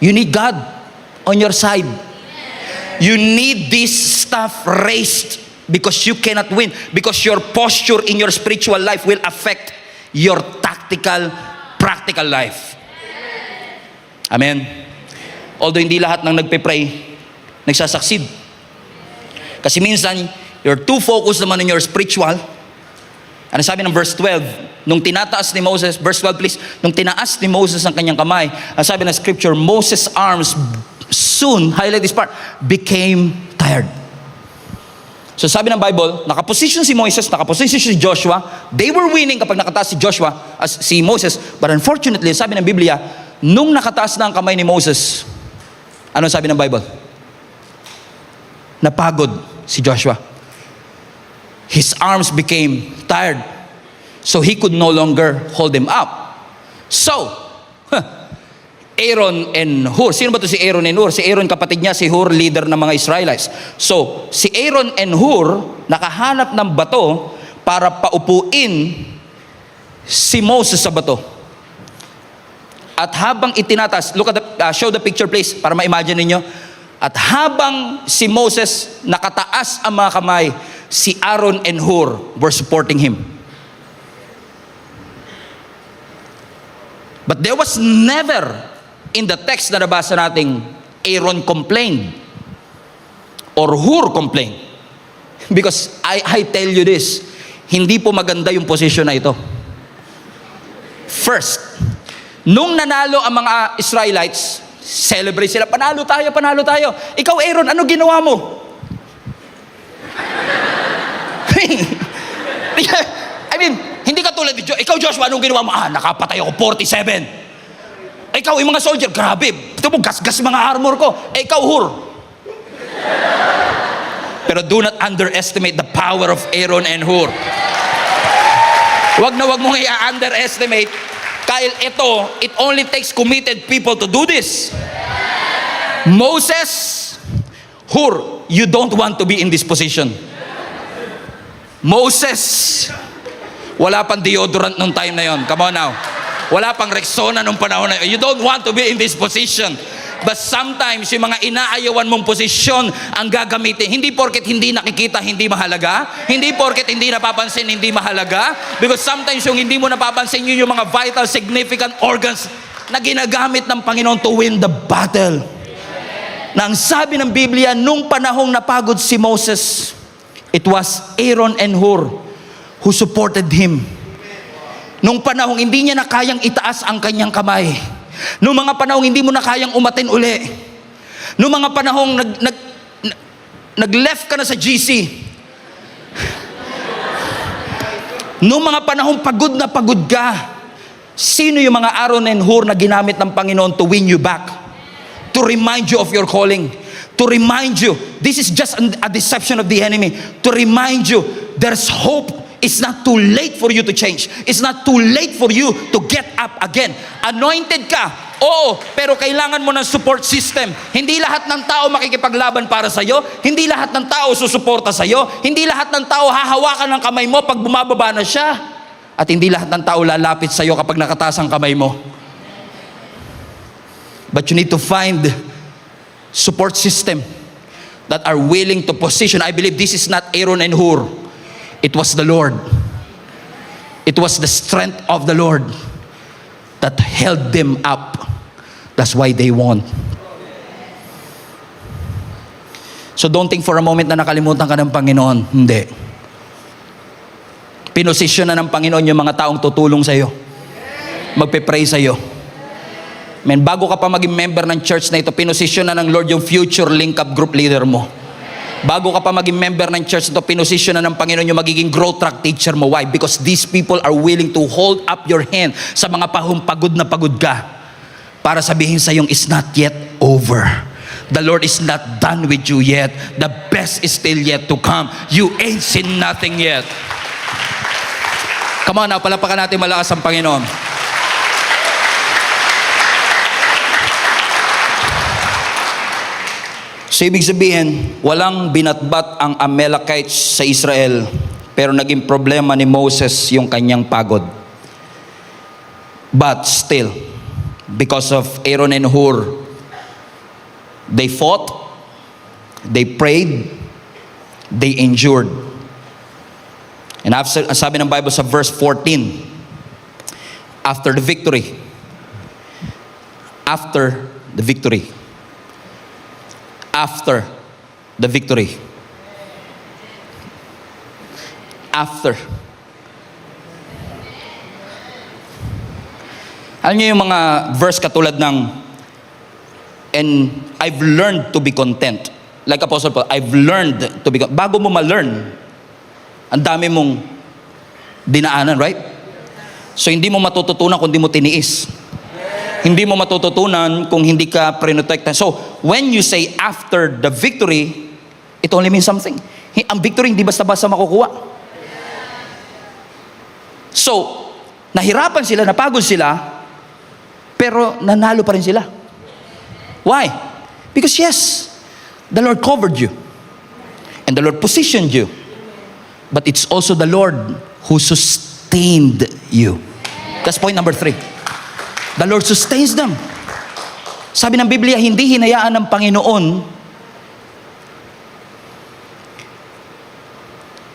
You need God on your side. You need this stuff raised because you cannot win. Because your posture in your spiritual life will affect your tactical, practical life. Amen. Although hindi lahat ng nagpe-pray, nagsasucceed. Kasi minsan, you're too focused naman in your spiritual. Ano sabi ng verse 12? Nung tinataas ni Moses, verse 12 please, nung tinaas ni Moses ang kanyang kamay, ang sabi ng scripture, Moses' arms soon, highlight this part, became tired. So sabi ng Bible, nakaposition si Moses, nakaposition si Joshua, they were winning kapag nakataas si Joshua, as si Moses, but unfortunately, sabi ng Biblia, nung nakataas na ang kamay ni Moses, ano sabi ng Bible? Napagod si Joshua. His arms became tired, so he could no longer hold them up. So, Aaron and Hur. Sino ba to si Aaron and Hur? Si Aaron kapatid niya, si Hur leader ng mga Israelites. So, si Aaron and Hur nakahanap ng bato para paupuin si Moses sa bato. At habang itinatas, look at show the picture please, para ma-imagine ninyo. At habang si Moses nakataas ang mga kamay, si Aaron and Hur were supporting him. But there was never in the text na nabasa nating Aaron complained or Hur complained. Because I tell you this, hindi po maganda yung posisyon na ito. First, nung nanalo ang mga Israelites, celebrate sila, panalo tayo, panalo tayo. Ikaw Aaron, ano ginawa mo? I mean, hindi ka tulad ni Joshua. Ikaw Joshua, anong ginawa mo? Nakapatay ako 47. Ikaw, yung mga soldier, grabe. Ito mo, gas-gas mga armor ko. Ikaw Hur. Pero do not underestimate the power of Aaron and Hur. Wag na wag mong i-underestimate. Dahil ito, it only takes committed people to do this. Moses, Hur, you don't want to be in this position. Moses, wala pang deodorant nung time na yon. Come on now. Wala pang Rexona nung panahon na yun. You don't want to be in this position. But sometimes, yung mga inaayawan mong posisyon ang gagamitin. Hindi porket hindi nakikita, hindi mahalaga. Hindi porket hindi napapansin, hindi mahalaga. Because sometimes yung hindi mo napapansin, yun yung mga vital, significant organs na ginagamit ng Panginoon to win the battle. Na ang sabi ng Biblia, nung panahong napagod si Moses, it was Aaron and Hur who supported him. Nung panahong hindi niya na kayang itaas ang kanyang kamay. Noong mga panahong hindi mo na kayang umatin uli. Noong mga panahong nag-left ka na sa GC. Noong mga panahong pagod na pagod ka. Sino yung mga Aaron and Hur na ginamit ng Panginoon to win you back? To remind you of your calling. To remind you, this is just a deception of the enemy. To remind you, there's hope. It's not too late for you to change. It's not too late for you to get up again. Anointed ka, oo, pero kailangan mo ng support system. Hindi lahat ng tao makikipaglaban para sa'yo. Hindi lahat ng tao susuporta sa'yo. Hindi lahat ng tao hahawakan ng kamay mo pag bumababa na siya. At hindi lahat ng tao lalapit sa'yo kapag nakataas ang kamay mo. But you need to find support system that are willing to position. I believe this is not Aaron and Hur. It was the Lord. It was the strength of the Lord that held them up. That's why they won. So don't think for a moment na nakalimutan ka ng Panginoon. Hindi. Pinosisyon na ng Panginoon yung mga taong tutulong sa iyo. Magpe-pray sa iyo. Men, bago ka pa maging member ng church na ito, pinosisyon na ng Lord yung future link-up group leader mo. Bago ka pa maging member ng church ito, pinosisyon na ng Panginoon yung magiging growth track teacher mo. Why? Because these people are willing to hold up your hand sa mga pagod na pagod ka para sabihin sa yung it's not yet over. The Lord is not done with you yet. The best is still yet to come. You ain't seen nothing yet. Come on now, palapakan natin malakas ang Panginoon. So ibig sabihin, walang binatbat ang Amalekites sa Israel, pero naging problema ni Moses yung kanyang pagod. But still, because of Aaron and Hur, they fought, they prayed, they endured. And after, sabi ng Bible sa verse 14, after the victory, after the victory, after the victory. After. Alam niyo yung mga verse katulad ng, and I've learned to be content. Like Apostle Paul, I've learned to be content. Bago mo ma-learn, ang dami mong dinaanan, right? So hindi mo matututunan kung hindi mo tiniis. Hindi mo matututunan kung hindi ka prinotektan. So, when you say after the victory, it only means something. Ang victory hindi basta-basta makukuha. So, nahirapan sila, napagod sila, pero nanalo pa rin sila. Why? Because yes, the Lord covered you. And the Lord positioned you. But it's also the Lord who sustained you. That's point number 3. The Lord sustains them. Sabi ng Biblia, hindi hinayaan ng Panginoon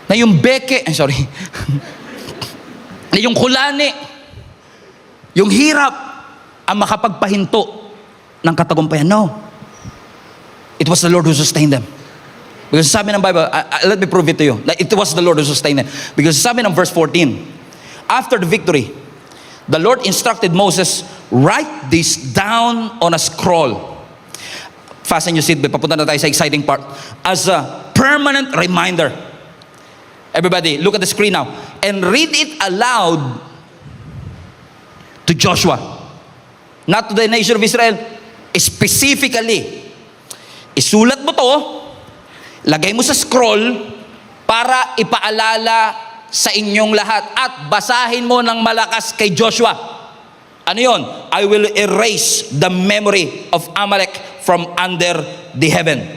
na yung na yung kulani, yung hirap, ang makapagpahinto ng katagumpayan. No. It was the Lord who sustained them. Because sabi ng Bible, let me prove it to you, that it was the Lord who sustained them. Because sabi ng verse 14, after the victory, the Lord instructed Moses, write this down on a scroll. Fasten your seatbelt, papunta na tayo sa exciting part. As a permanent reminder. Everybody, look at the screen now. And read it aloud to Joshua. Not to the nation of Israel. Specifically. Isulat mo to, lagay mo sa scroll para ipaalala sa inyong lahat at basahin mo ng malakas kay Joshua. Ano yon? I will erase the memory of Amalek from under the heaven.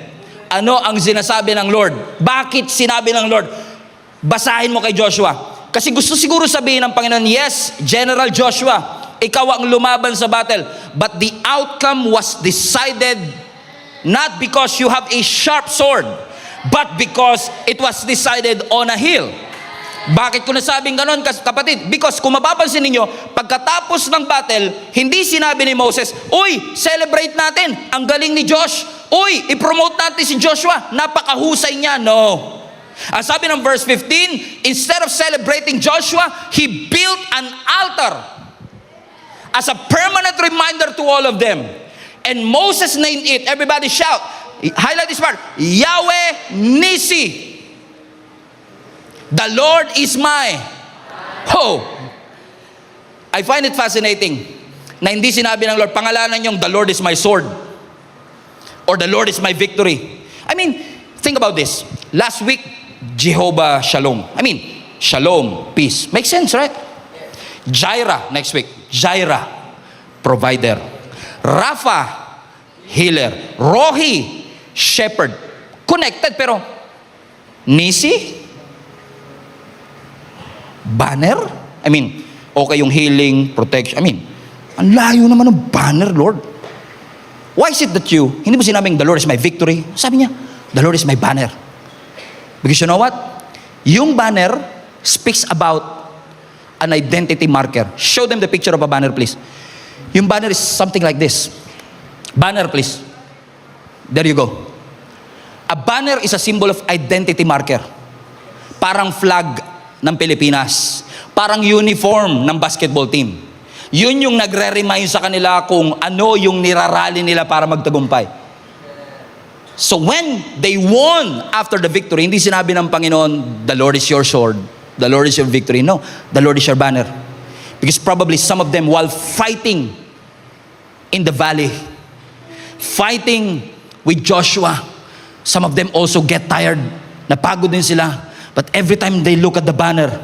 Ano ang sinasabi ng Lord? Bakit sinabi ng Lord? Basahin mo kay Joshua. Kasi gusto siguro sabihin ng Panginoon, yes, General Joshua, ikaw ang lumaban sa battle. But the outcome was decided not because you have a sharp sword, but because it was decided on a hill. Bakit ko nasabing ganon, kapatid? Because kung mapapansin ninyo, pagkatapos ng battle, hindi sinabi ni Moses, uy, celebrate natin, ang galing ni Josh. Uy, i-promote natin si Joshua, napakahusay niya. No. Ang sabi ng verse 15, instead of celebrating Joshua, he built an altar as a permanent reminder to all of them. And Moses named it, everybody shout, highlight this part, Yahweh Nisi. The Lord is my. I find it fascinating na hindi sinabi ng Lord, pangalanan niyong the Lord is my sword or the Lord is my victory. I mean, think about this. Last week, Jehovah Shalom. Shalom, peace. Makes sense, right? Jireh, next week. Jireh, provider. Rapha, healer. Rohi, shepherd. Connected, pero Nisi, banner. Okay yung healing, protection. Ang layo naman ng banner, Lord. Why is it that hindi mo sinabing the Lord is my victory? Sabi niya, the Lord is my banner. Because you know what? Yung banner speaks about an identity marker. Show them the picture of a banner, please. Yung banner is something like this. Banner, please. There you go. A banner is a symbol of identity marker. Parang flag ng Pilipinas. Parang uniform ng basketball team. Yun yung nagre-remind sa kanila kung ano yung nirarally nila para magtagumpay. So when they won after the victory, hindi sinabi ng Panginoon, the Lord is your sword, the Lord is your victory. No, the Lord is your banner. Because probably some of them, while fighting in the valley, fighting with Joshua, some of them also get tired. Napagod din sila. But every time they look at the banner,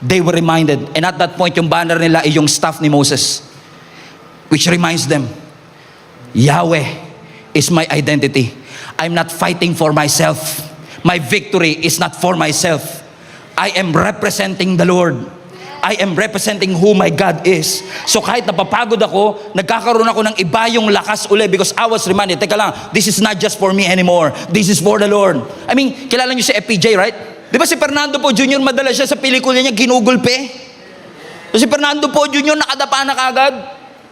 they were reminded. And at that point, yung banner nila ay yung staff ni Moses, which reminds them, Yahweh is my identity. I'm not fighting for myself. My victory is not for myself. I am representing the Lord. I am representing who my God is. So kahit napapagod ako, nagkakaroon ako ng iba yung lakas uli because I was reminded, teka lang, this is not just for me anymore. This is for the Lord. Kilala niyo si FPJ, right? Di ba si Fernando Po Jr. madalas siya sa pelikula niya ginugulpe? So si Fernando Po Jr. nakadapa na kagad.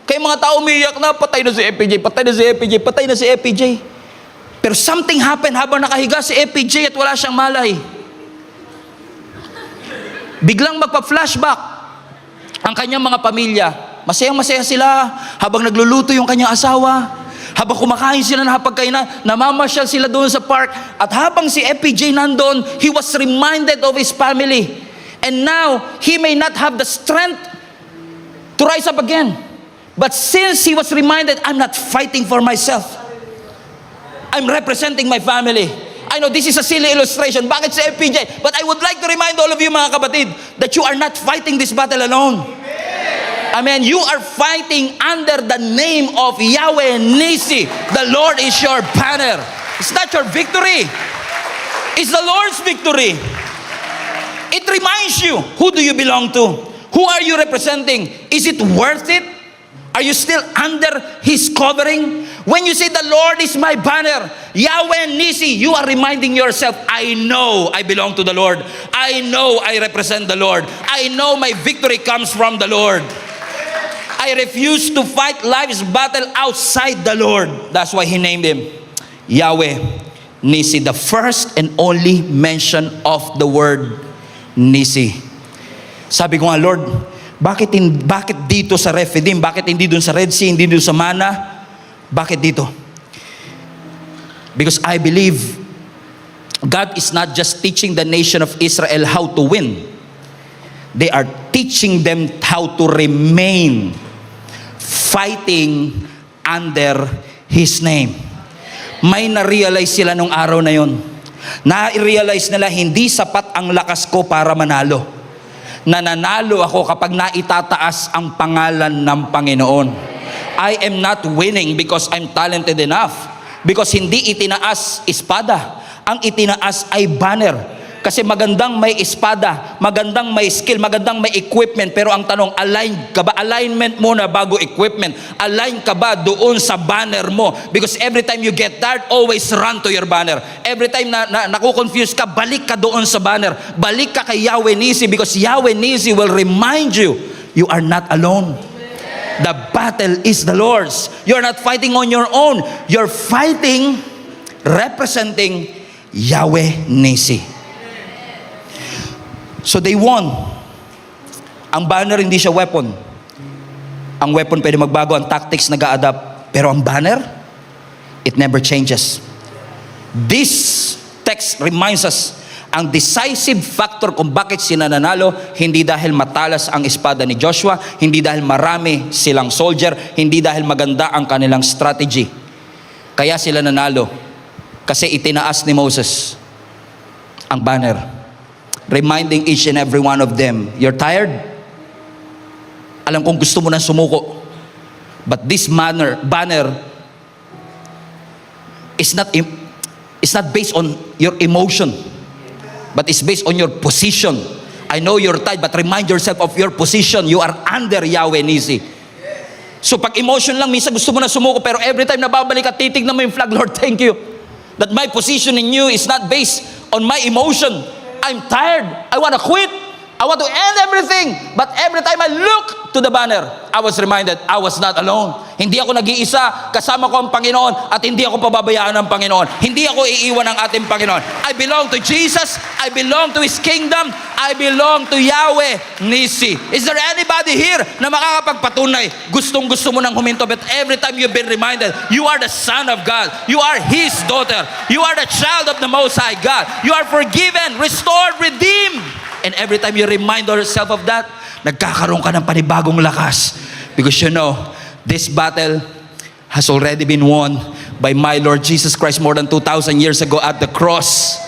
Kaya mga tao umiyak na, patay na si FPJ, patay na si FPJ, patay na si FPJ. Pero something happened habang nakahiga si FPJ at wala siyang malay. Biglang magpa-flashback ang kanyang mga pamilya. Masayang-masaya sila habang nagluluto yung kanyang asawa. Habang kumakain sila ng hapagkainan, namamasyal sila doon sa park. At habang si FPJ nandun, he was reminded of his family. And now, he may not have the strength to rise up again. But since he was reminded, I'm not fighting for myself. I'm representing my family. I know this is a silly illustration. Bakit si FPJ? But I would like to remind all of you mga kapatid that you are not fighting this battle alone. Amen. You are fighting under the name of Yahweh Nisi. The Lord is your banner. It's not your victory. It's the Lord's victory. It reminds you, who do you belong to? Who are you representing? Is it worth it? Are you still under His covering? When you say the Lord is my banner, Yahweh Nisi, you are reminding yourself, I know I belong to the Lord. I know I represent the Lord. I know my victory comes from the Lord. I refuse to fight life's battle outside the Lord. That's why He named Him Yahweh Nisi, the first and only mention of the word Nisi. Sabi ko nga, Lord, bakit dito sa Rephidim? Bakit hindi dun sa Red Sea? Hindi dun sa Mana? Bakit dito? Because I believe God is not just teaching the nation of Israel how to win. They are teaching them how to remain fighting under His name. May na-realize sila nung araw na yon. Na-realize nila hindi sapat ang lakas ko para manalo. Nananalo ako kapag naitataas ang pangalan ng Panginoon. I am not winning because I'm talented enough. Because hindi itinaas espada. Ang itinaas ay banner. Kasi magandang may espada, magandang may skill, magandang may equipment. Pero ang tanong, align ka ba? Alignment muna bago equipment. Align ka ba doon sa banner mo? Because every time you get tired, always run to your banner. Every time na nakukonfuse ka, balik ka doon sa banner. Balik ka kay Yahweh Nisi, because Yahweh Nisi will remind you, you are not alone. The battle is the Lord's. You're not fighting on your own. You're fighting, representing Yahweh Nisi. So they won. Ang banner hindi siya weapon. Ang weapon pwede magbago, ang tactics nag-a-adapt. Pero ang banner, it never changes. This text reminds us, ang decisive factor kung bakit sila nanalo, hindi dahil matalas ang espada ni Joshua, hindi dahil marami silang soldier, hindi dahil maganda ang kanilang strategy. Kaya sila nanalo. Kasi itinaas ni Moses ang banner. Reminding each and every one of them, you're tired? Alam kong gusto mo nang sumuko. But this banner is not based on your emotion, but it's based on your position. I know you're tired, but remind yourself of your position. You are under Yahweh Nisi. So pag emotion lang, minsan gusto mo na sumuko, pero every time na babalik at titignan mo yung flag, Lord, thank you that my position in you is not based on my emotion. I'm tired. I want to quit. I want to end everything. But every time I look to the banner, I was reminded I was not alone. Hindi ako nag-iisa. Kasama ko ang Panginoon at hindi ako pababayaan ng Panginoon. Hindi ako iiwan ng ating Panginoon. I belong to Jesus. I belong to His kingdom. I belong to Yahweh Nisi. Is there anybody here na makakapagpatunay? Gustong-gusto mo nang huminto, but every time you've been reminded, you are the son of God. You are His daughter. You are the child of the Most High God. You are forgiven, restored, redeemed. And every time you remind yourself of that, nagkakaroon ka ng panibagong lakas. Because you know, this battle has already been won by my Lord Jesus Christ more than 2,000 years ago at the cross.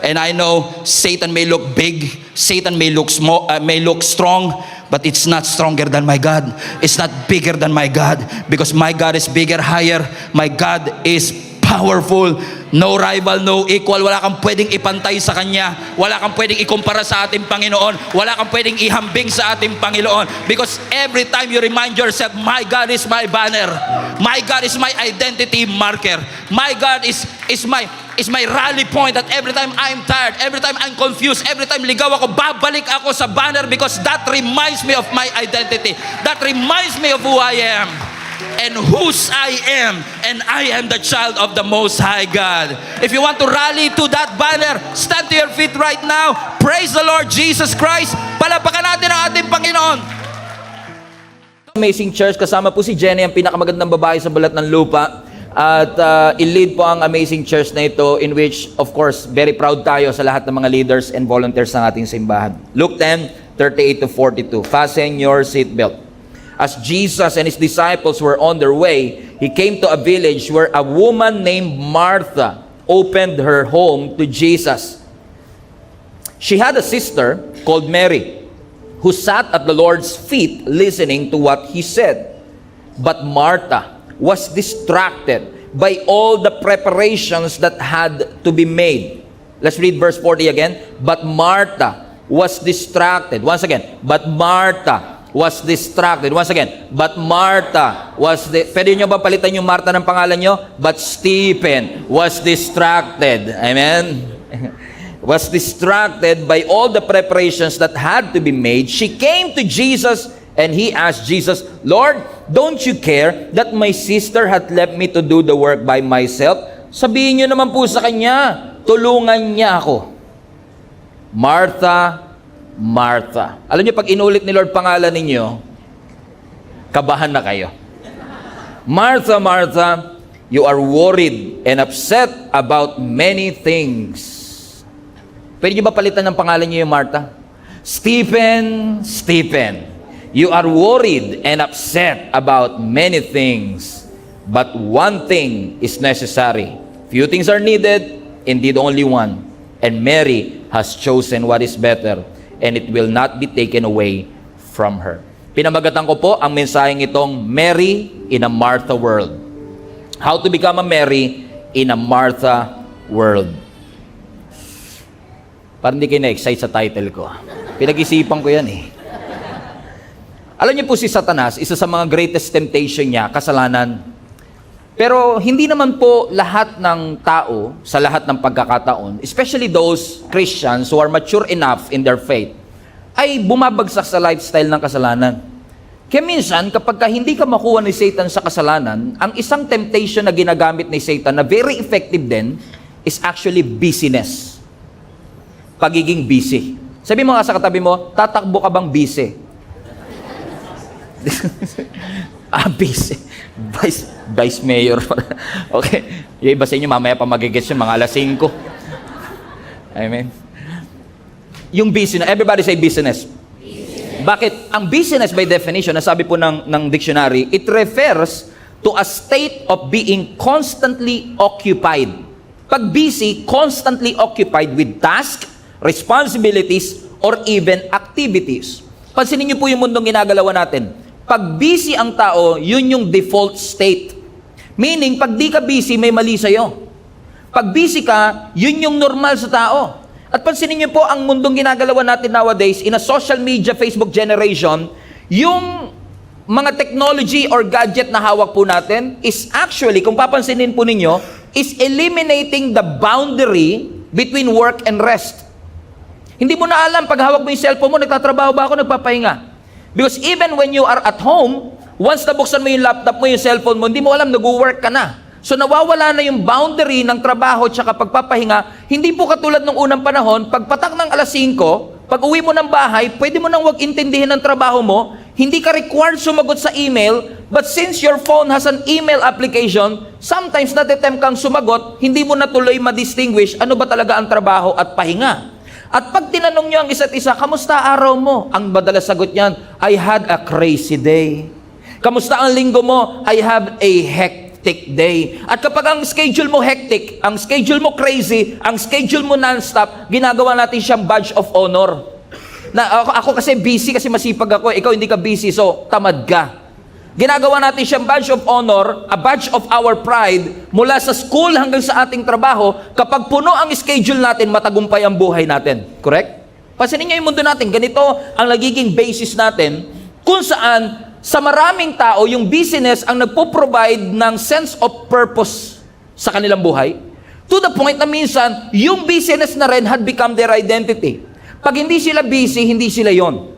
And I know Satan may look big, Satan may look small, may look strong, but it's not stronger than my God. It's not bigger than my God. Because my God is bigger, higher. My God is powerful. No rival, no equal. Wala kang pwedeng ipantay sa Kanya. Wala kang pwedeng ikumpara sa ating Panginoon. Wala kang pwedeng ihambing sa ating Panginoon. Because every time you remind yourself, my God is my banner. My God is my identity marker. My God is my rally point. That every time I'm tired, every time I'm confused, every time ligaw ako, babalik ako sa banner, because that reminds me of my identity. That reminds me of who I am and whose I am, and I am the child of the Most High God. If you want to rally to that banner, stand to your feet right now. Praise the Lord Jesus Christ. Palapakan natin ang ating Panginoon. Amazing Church, kasama po si Jenny, ang pinakamagandang babae sa balat ng lupa. At i-lead po ang Amazing Church na ito, in which, of course, very proud tayo sa lahat ng mga leaders and volunteers ng ating simbahan. Luke 10:38-42. Fasten your seatbelt. As Jesus and His disciples were on their way, He came to a village where a woman named Martha opened her home to Jesus. She had a sister called Mary, who sat at the Lord's feet listening to what He said. But Martha was distracted by all the preparations that had to be made. Let's read verse 40 again. But Martha was distracted. Once again, but Martha was distracted. Once again, but Martha was, pwede nyo ba palitan yung Martha ng pangalan nyo? But Stephen was distracted. Amen? Was distracted by all the preparations that had to be made. She came to Jesus and he asked Jesus, Lord, don't you care that my sister had left me to do the work by myself? Sabihin nyo naman po sa kanya, tulungan niya ako. Martha, Martha. Alam niyo, pag inulit ni Lord pangalan ninyo, kabahan na kayo. Martha, Martha, you are worried and upset about many things. Pwede niyo ba palitan ng pangalan niyo yung Martha? Stephen, Stephen, you are worried and upset about many things, but one thing is necessary. Few things are needed, indeed only one. And Mary has chosen what is better, and it will not be taken away from her. Pinamagatan ko po ang mensaheng itong Mary in a Martha world. How to become a Mary in a Martha world. Parang hindi kayo na-excite sa title ko. Pinag-isipan ko yan eh. Alam niyo po si Satanas, isa sa mga greatest temptation niya, kasalanan. Pero hindi naman po lahat ng tao, sa lahat ng pagkakataon, especially those Christians who are mature enough in their faith, ay bumabagsak sa lifestyle ng kasalanan. Kaya minsan, kapag hindi ka makuha ni Satan sa kasalanan, ang isang temptation na ginagamit ni Satan na very effective din is actually busyness. Pagiging busy. Sabi mo nga sa katabi mo, tatakbo ka bang busy? Busy. Vice Mayor. Okay. Yung iba sa inyo, mamaya pa magigets yung mga alas 5. Amen. Yung business, everybody say business. Bakit? Ang business by definition, nasabi po ng dictionary, it refers to a state of being constantly occupied. Pag busy, constantly occupied with tasks, responsibilities, or even activities. Pansinin niyo po yung mundong ginagalawan natin. Pag busy ang tao, yun yung default state. Meaning, pag di ka busy, may mali sa'yo. Pag busy ka, yun yung normal sa tao. At pansinin niyo po, ang mundong ginagalawan natin nowadays, in a social media, Facebook generation, yung mga technology or gadget na hawak po natin is actually, kung papansinin po ninyo, is eliminating the boundary between work and rest. Hindi mo na alam, pag hawak mo yung cellphone mo, nagtatrabaho ba ako, nagpapahinga? Because even when you are at home, once nabuksan mo yung laptop mo, yung cellphone mo, hindi mo alam, nag-work ka na. So nawawala na yung boundary ng trabaho tsaka pagpapahinga. Hindi po katulad ng unang panahon, pagpatak ng alas 5, pag uwi mo ng bahay, pwede mo nang wag intindihin ng trabaho mo, hindi ka required sumagot sa email, but since your phone has an email application, sometimes natitempt kang sumagot, hindi mo na tuloy ma-distinguish ano ba talaga ang trabaho at pahinga. At pag tinanong nyo ang isa't isa, kamusta araw mo? Ang madalas sagot niyan, I had a crazy day. Kamusta ang linggo mo? I have a hectic day. At kapag ang schedule mo hectic, ang schedule mo crazy, ang schedule mo non-stop, ginagawa natin siyang badge of honor. Na ako kasi busy kasi masipag ako, ikaw hindi ka busy, so tamad ka. Ginagawa natin siyang badge of honor, a badge of our pride, mula sa school hanggang sa ating trabaho. Kapag puno ang schedule natin, matagumpay ang buhay natin. Correct? Pansinin niyo yung mundo natin, ganito ang nagiging basis natin, kung saan sa maraming tao, yung business ang nagpo-provide ng sense of purpose sa kanilang buhay, to the point na minsan, yung business na rin had become their identity. Pag hindi sila busy, hindi sila yon.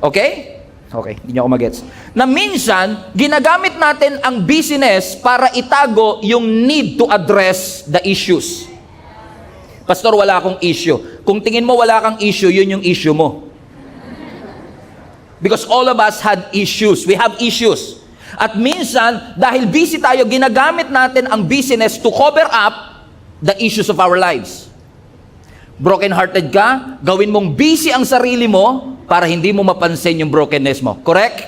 Okay? Okay, hindi niyo ako magets. Na minsan, ginagamit natin ang business para itago yung need to address the issues. Pastor, wala akong issue. Kung tingin mo wala kang issue, yun yung issue mo. Because all of us had issues. We have issues. At minsan, dahil busy tayo, ginagamit natin ang business to cover up the issues of our lives. Broken-hearted ka, gawin mong busy ang sarili mo para hindi mo mapansin yung brokenness mo. Correct?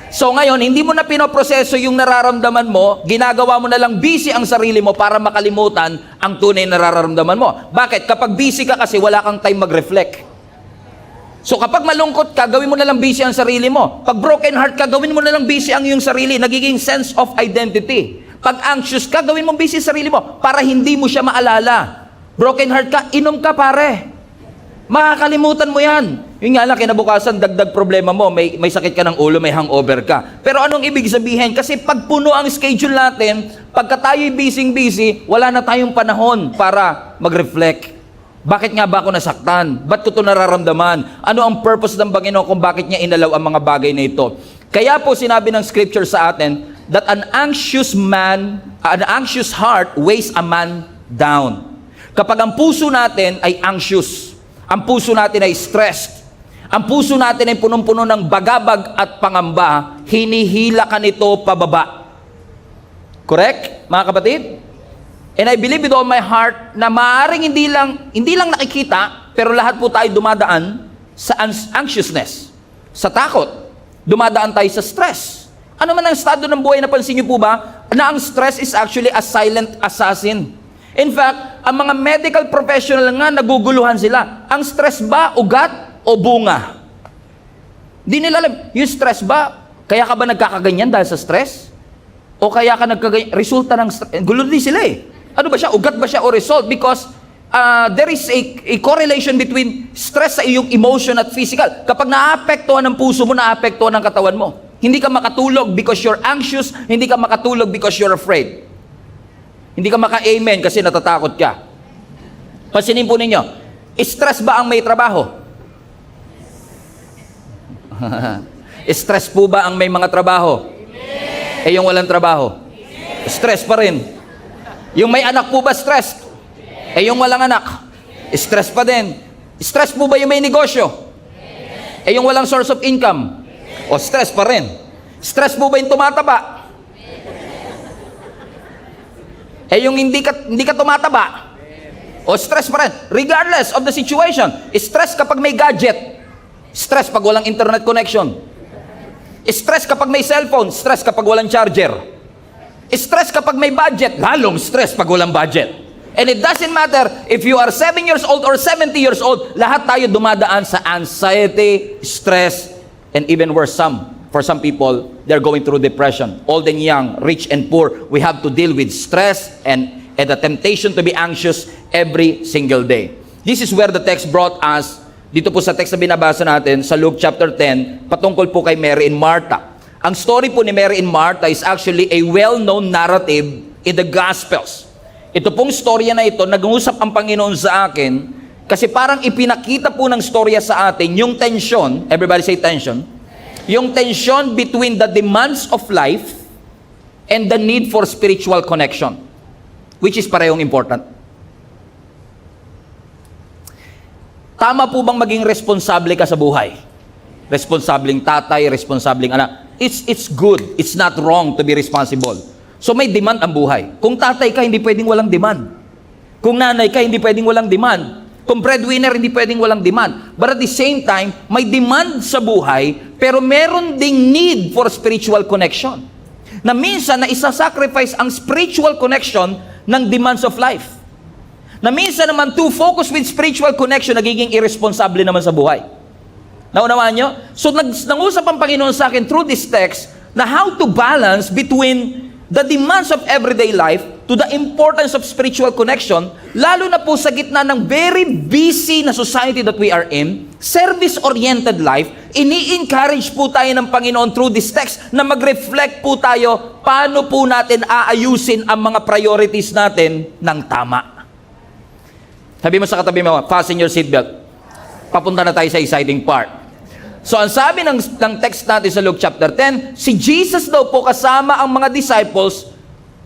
So ngayon, hindi mo na pinoproseso yung nararamdaman mo, ginagawa mo na lang busy ang sarili mo para makalimutan ang tunay na nararamdaman mo. Bakit? Kapag busy ka kasi wala kang time mag-reflect. So kapag malungkot ka, gawin mo na lang busy ang sarili mo. Pag broken heart ka, gawin mo na lang busy ang iyong sarili. Nagiging sense of identity. Pag anxious ka, gawin mo busy ang sarili mo para hindi mo siya maalala. Broken heart ka, inom ka pare. Makakalimutan mo yan. Yun nga lang, kinabukasan, dagdag problema mo, may sakit ka ng ulo, may hangover ka. Pero anong ibig sabihin? Kasi pag puno ang schedule natin, pagka tayo'y busy, wala na tayong panahon para mag-reflect. Bakit nga ba ako nasaktan? Ba't ko ito nararamdaman? Ano ang purpose ng Panginoon kung bakit niya inalaw ang mga bagay na ito? Kaya po sinabi ng scripture sa atin that an anxious heart weighs a man down. Kapag ang puso natin ay anxious, ang puso natin ay stressed, ang puso natin ay punong-puno ng bagabag at pangamba, hinihila ka nito pababa. Correct, mga kapatid? And I believe with all my heart na maaaring hindi lang nakikita, pero lahat po tayo dumadaan sa anxiousness, sa takot. Dumadaan tayo sa stress. Ano man ang estado ng buhay, napansin niyo po ba na ang stress is actually a silent assassin? In fact, ang mga medical professional nga naguguluhan sila. Ang stress ba ugat o bunga? Hindi nila alam. Yung stress ba, kaya ka ba nagkakaganyan dahil sa stress? O kaya ka nagkaganyan, resulta ng stress? Gulo din sila eh. Ano ba siya? Ugat ba siya o result? Because there is a correlation between stress sa iyong emotion at physical. Kapag naapektuhan ng puso mo, naapektuhan ng katawan mo. Hindi ka makatulog because you're anxious. Hindi ka makatulog because you're afraid. Hindi ka maka-amen kasi natatakot ka. Pansinin po ninyo, stress ba ang may trabaho? Stress po ba ang may mga trabaho? Eh yung walang trabaho? Stress pa rin. Yung may anak po ba stress? Eh yung walang anak? Stress pa din. Stress po ba yung may negosyo? Eh yung walang source of income? O stress pa rin. Stress po ba yung tumataba? Eh yung hindi ka tumataba, o stress pa rin. Regardless of the situation, stress kapag may gadget, stress pag walang internet connection, stress kapag may cellphone, stress kapag walang charger, stress kapag may budget, lalong stress pag walang budget. And it doesn't matter if you are 7 years old or 70 years old, lahat tayo dumadaan sa anxiety, stress, and even worse, for some people, they're going through depression. Old and young, rich and poor, we have to deal with stress and the temptation to be anxious every single day. This is where the text brought us, dito po sa text na binabasa natin, sa Luke chapter 10, patungkol po kay Mary and Martha. Ang story po ni Mary and Martha is actually a well-known narrative in the Gospels. Ito pong storya na ito, nag-uusap ang Panginoon sa akin, kasi parang ipinakita po ng storya sa atin yung tension, everybody say tension, yung tension between the demands of life and the need for spiritual connection, which is parehong important. Tama po bang maging responsable ka sa buhay? Responsableng tatay, responsableng anak. It's good. It's not wrong to be responsible. So may demand ang buhay. Kung tatay ka, hindi pwedeng walang demand. Kung nanay ka, hindi pwedeng walang demand. Kung breadwinner, hindi pwedeng walang demand. But at the same time, may demand sa buhay, pero meron ding need for spiritual connection. Na minsan, na isa-sacrifice ang spiritual connection ng demands of life. Na minsan naman, too focused with spiritual connection, nagiging irresponsible naman sa buhay. Naunawaan nyo? So, nangusap ang Panginoon sa akin through this text na how to balance between the demands of everyday life to the importance of spiritual connection, lalo na po sa gitna ng very busy na society that we are in, service-oriented life, ini-encourage po tayo ng Panginoon through this text na mag-reflect po tayo paano po natin aayusin ang mga priorities natin ng tama. Sabi mo sa katabi mo, fasten your seatbelt. Papunta na tayo sa exciting part. So ang sabi ng text natin sa Luke chapter 10, si Jesus daw po kasama ang mga disciples,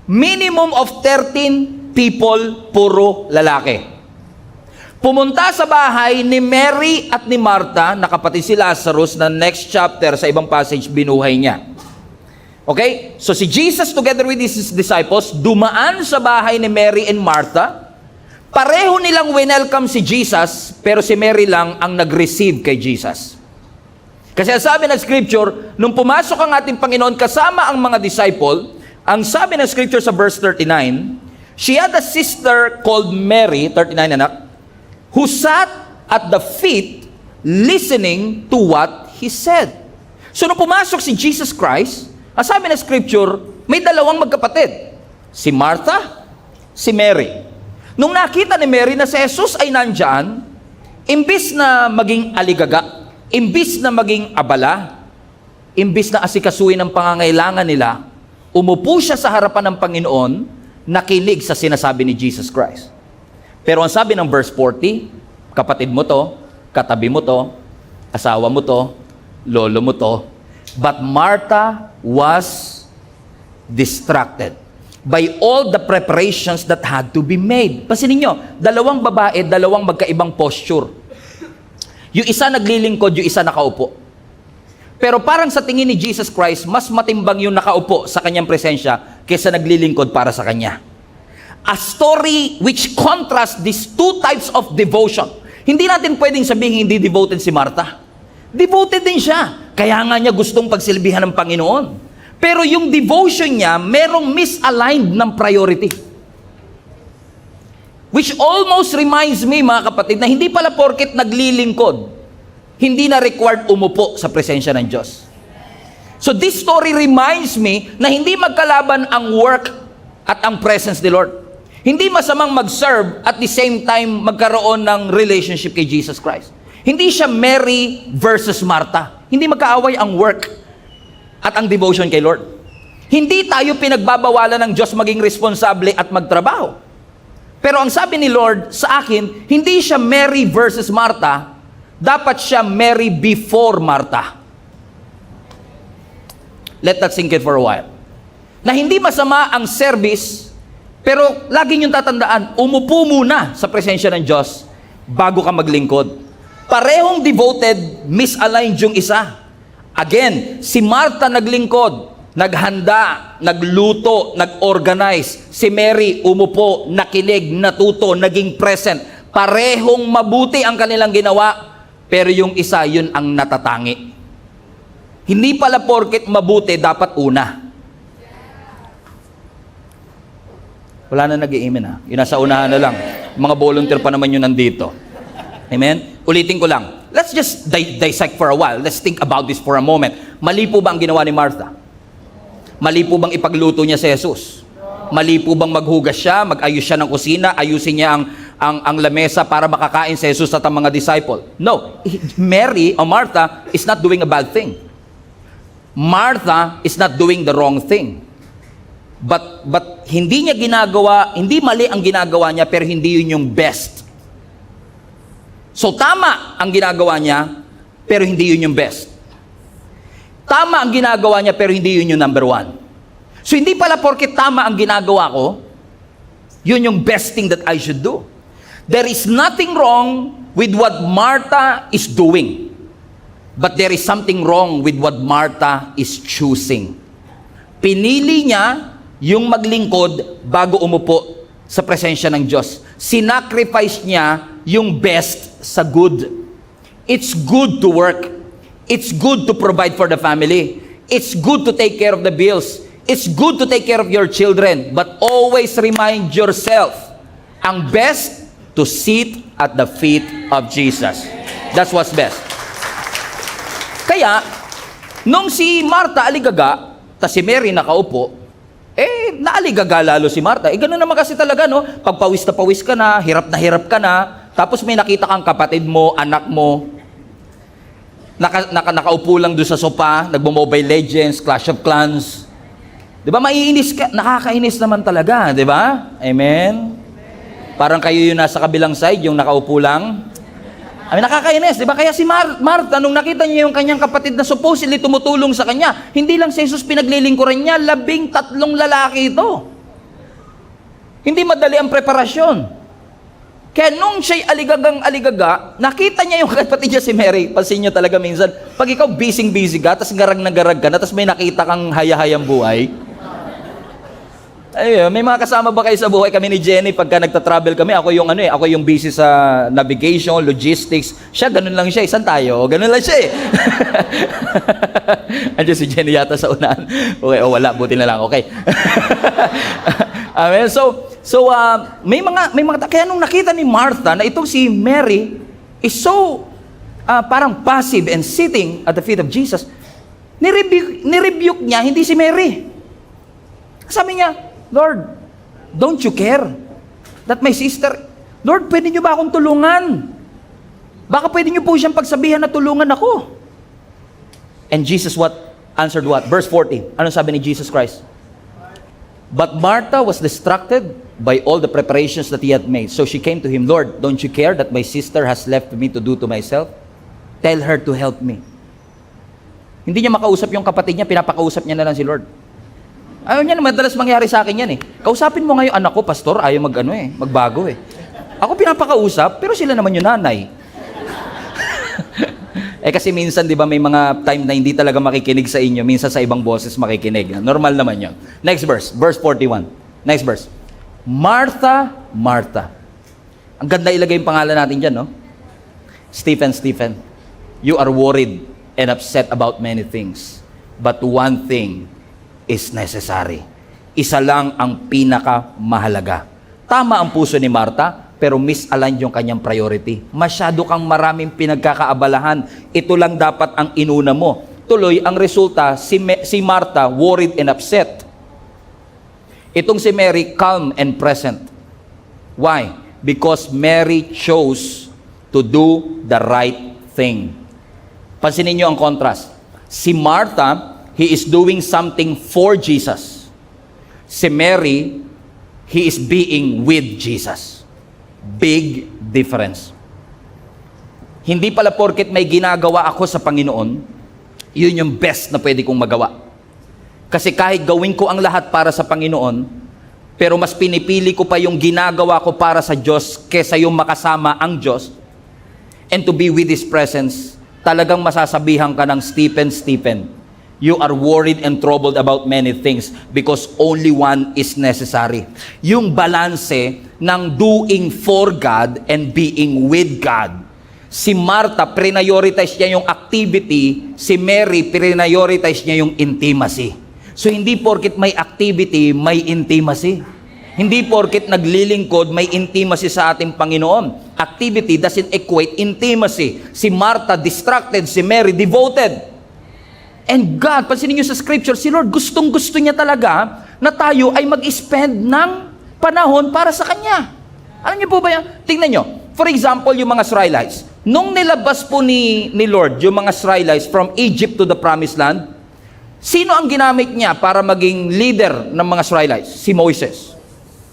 minimum of 13 people, puro lalaki. Pumunta sa bahay ni Mary at ni Martha, na kapatid si Lazarus, na next chapter sa ibang passage binuhay niya. Okay? So si Jesus together with his disciples, dumaan sa bahay ni Mary and Martha. Pareho nilang welcome si Jesus, pero si Mary lang ang nag-receive kay Jesus. Kasi ang sabi ng scripture, nung pumasok ang ating Panginoon kasama ang mga disciple, ang sabi ng scripture sa verse 39, she had a sister called Mary, 39 anak, who sat at the feet listening to what he said. So nung pumasok si Jesus Christ, ang sabi ng scripture, may dalawang magkapatid. Si Martha, si Mary. Nung nakita ni Mary na si Jesus ay nandyan, Imbis na maging aligaga, imbis na maging abala, imbis na asikasuhin ang pangangailangan nila, umupo siya sa harapan ng Panginoon, nakinig sa sinasabi ni Jesus Christ. Pero ang sabi ng verse 40, kapatid mo to, katabi mo to, asawa mo to, lolo mo to, but Martha was distracted by all the preparations that had to be made. Pansinin nyo, dalawang babae, dalawang magkaibang posture. Yung isa naglilingkod, yung isa nakaupo. Pero parang sa tingin ni Jesus Christ, mas matimbang yung nakaupo sa kanyang presensya kaysa naglilingkod para sa kanya. A story which contrasts these two types of devotion. Hindi natin pwedeng sabihin hindi devoted si Martha. Devoted din siya. Kaya nga niya gustong pagsilbihan ng Panginoon. Pero yung devotion niya, merong misaligned ng priority. Which almost reminds me, mga kapatid, na hindi pala porket naglilingkod, hindi na required umupo sa presensya ng Diyos. So this story reminds me na hindi magkalaban ang work at ang presence ni Lord. Hindi masamang mag-serve at the same time magkaroon ng relationship kay Jesus Christ. Hindi siya Mary versus Martha. Hindi magkaaway ang work at ang devotion kay Lord. Hindi tayo pinagbabawalan ng Diyos maging responsable at magtrabaho. Pero ang sabi ni Lord sa akin, hindi siya Mary versus Martha, dapat siya Mary before Martha. Let that sink in for a while. Na hindi masama ang service, pero lagi niyong tatandaan, umupo muna sa presensya ng Diyos bago ka maglingkod. Parehong devoted, misaligned yung isa. Again, si Martha naglingkod, naghanda, nagluto, nag-organize. Si Mary umupo, nakinig, natuto, naging present. Parehong mabuti ang kanilang ginawa, pero yung isa, yun ang natatangi. Hindi pala porket mabuti, dapat una. Wala na nag-i-amen ha. Yun nasa unahan na lang. Mga volunteer pa naman yun nandito. Amen? Ulitin ko lang. Let's just dissect for a while. Let's think about this for a moment. Mali po ba ang ginawa ni Martha? Mali po bang ipagluto niya si Jesus? Mali po bang maghugas siya, mag-ayos siya ng kusina, ayusin niya ang lamesa para makakain si Jesus at ang mga disciple? No. Mary o Martha is not doing a bad thing. Martha is not doing the wrong thing. But hindi niya ginagawa, hindi mali ang ginagawa niya, pero hindi yun yung best. So tama ang ginagawa niya, pero hindi yun yung best. Tama ang ginagawa niya, pero hindi yun yung number one. So hindi pala porket tama ang ginagawa ko, yun yung best thing that I should do. There is nothing wrong with what Martha is doing. But there is something wrong with what Martha is choosing. Pinili niya yung maglingkod bago umupo sa presensya ng Diyos. Sinacrifice niya yung best sa good. It's good to work. It's good to provide for the family. It's good to take care of the bills. It's good to take care of your children. But always remind yourself, ang best, to sit at the feet of Jesus. That's what's best. Kaya, nung si Martha aligaga, tas si Mary nakaupo, naaligaga lalo si Martha. Ganun naman kasi talaga, no? Pag pawis ka na hirap ka na, tapos may nakita kang kapatid mo, anak mo, nakaupo lang doon sa sopa, nagmo-Mobile Legends, Clash of Clans. Di ba, maiinis ka, nakakainis naman talaga, di ba? Amen? Parang kayo yung nasa kabilang side, yung nakaupo lang. Nakakainis, di ba? Kaya si Martha, nung nakita niya yung kanyang kapatid na supposedly tumutulong sa kanya, hindi lang si Jesus pinaglilingkuran niya, 13 lalaki ito. Hindi madali ang preparasyon. Kaya nung siya'y aligaga, nakita niya yung kapatid niya si Mary. Pansin niyo talaga minsan, pag ikaw busy ka, tapos garag na garag ka na, tapos may nakita kang haya-hayang buhay. May mga kasama ba kayo sa buhay? Kami ni Jenny, pagka nagta-travel kami, ako yung busy sa navigation, logistics. Siya, ganun lang siya. Saan tayo? Ganun lang siya eh. Andiyan si Jenny yata sa unahan. Okay, wala. Buti na lang. Okay. Amen. So, may mga, kaya nung nakita ni Martha na itong si Mary is so parang passive and sitting at the feet of Jesus, nirebuke niya, hindi si Mary. Sabi niya, Lord, don't you care that my sister, Lord, pwede niyo ba akong tulungan? Baka pwede niyo po siyang pagsabihan na tulungan ako. And Jesus answered what? Verse 40. Ano sabi ni Jesus Christ? But Martha was distracted by all the preparations that he had made. So she came to him, Lord, don't you care that my sister has left me to do to myself? Tell her to help me. Hindi niya makausap yung kapatid niya, pinapakausap niya na lang si Lord. Ayaw niya, madalas mangyari sa akin yan eh. Kausapin mo nga yung anak ko, pastor, ayaw magbago eh. Ako pinapakausap, pero sila naman yung nanay. Kasi minsan, di ba, may mga time na hindi talaga makikinig sa inyo, minsan sa ibang boses makikinig. Normal naman yun. Next verse, verse 41. Next verse. Martha, Martha. Ang ganda ilagay yung pangalan natin dyan, no? Stephen, you are worried and upset about many things. But one thing is necessary. Isa lang ang pinakamahalaga. Tama ang puso ni Martha, pero misaligned yung kanyang priority. Masyado kang maraming pinagkakaabalahan. Ito lang dapat ang inuna mo. Tuloy, ang resulta, si Martha worried and upset. Itong si Mary, calm and present. Why? Because Mary chose to do the right thing. Pansinin niyo ang contrast. Si Martha, he is doing something for Jesus. Si Mary, he is being with Jesus. Big difference. Hindi pala porket may ginagawa ako sa Panginoon, yun yung best na pwede kong magawa. Kasi kahit gawin ko ang lahat para sa Panginoon, pero mas pinipili ko pa yung ginagawa ko para sa Diyos kesa yung makasama ang Diyos, and to be with His presence, talagang masasabihan ka ng Stephen, you are worried and troubled about many things because only one is necessary. Yung balanse ng doing for God and being with God. Si Martha, prioritize niya yung activity. Si Mary, prioritize niya yung intimacy. So hindi porket may activity, may intimacy. Hindi porket naglilingkod, may intimacy sa ating Panginoon. Activity doesn't equate intimacy. Si Martha, distracted. Si Mary, devoted. And God, pansinin niyo sa scripture, si Lord gustong-gusto niya talaga na tayo ay mag-spend ng panahon para sa Kanya. Alam niyo po ba yan? Tingnan niyo. For example, yung mga Israelites. Nung nilabas po ni Lord yung mga Israelites from Egypt to the Promised Land, sino ang ginamit niya para maging leader ng mga Israelites? Si Moses.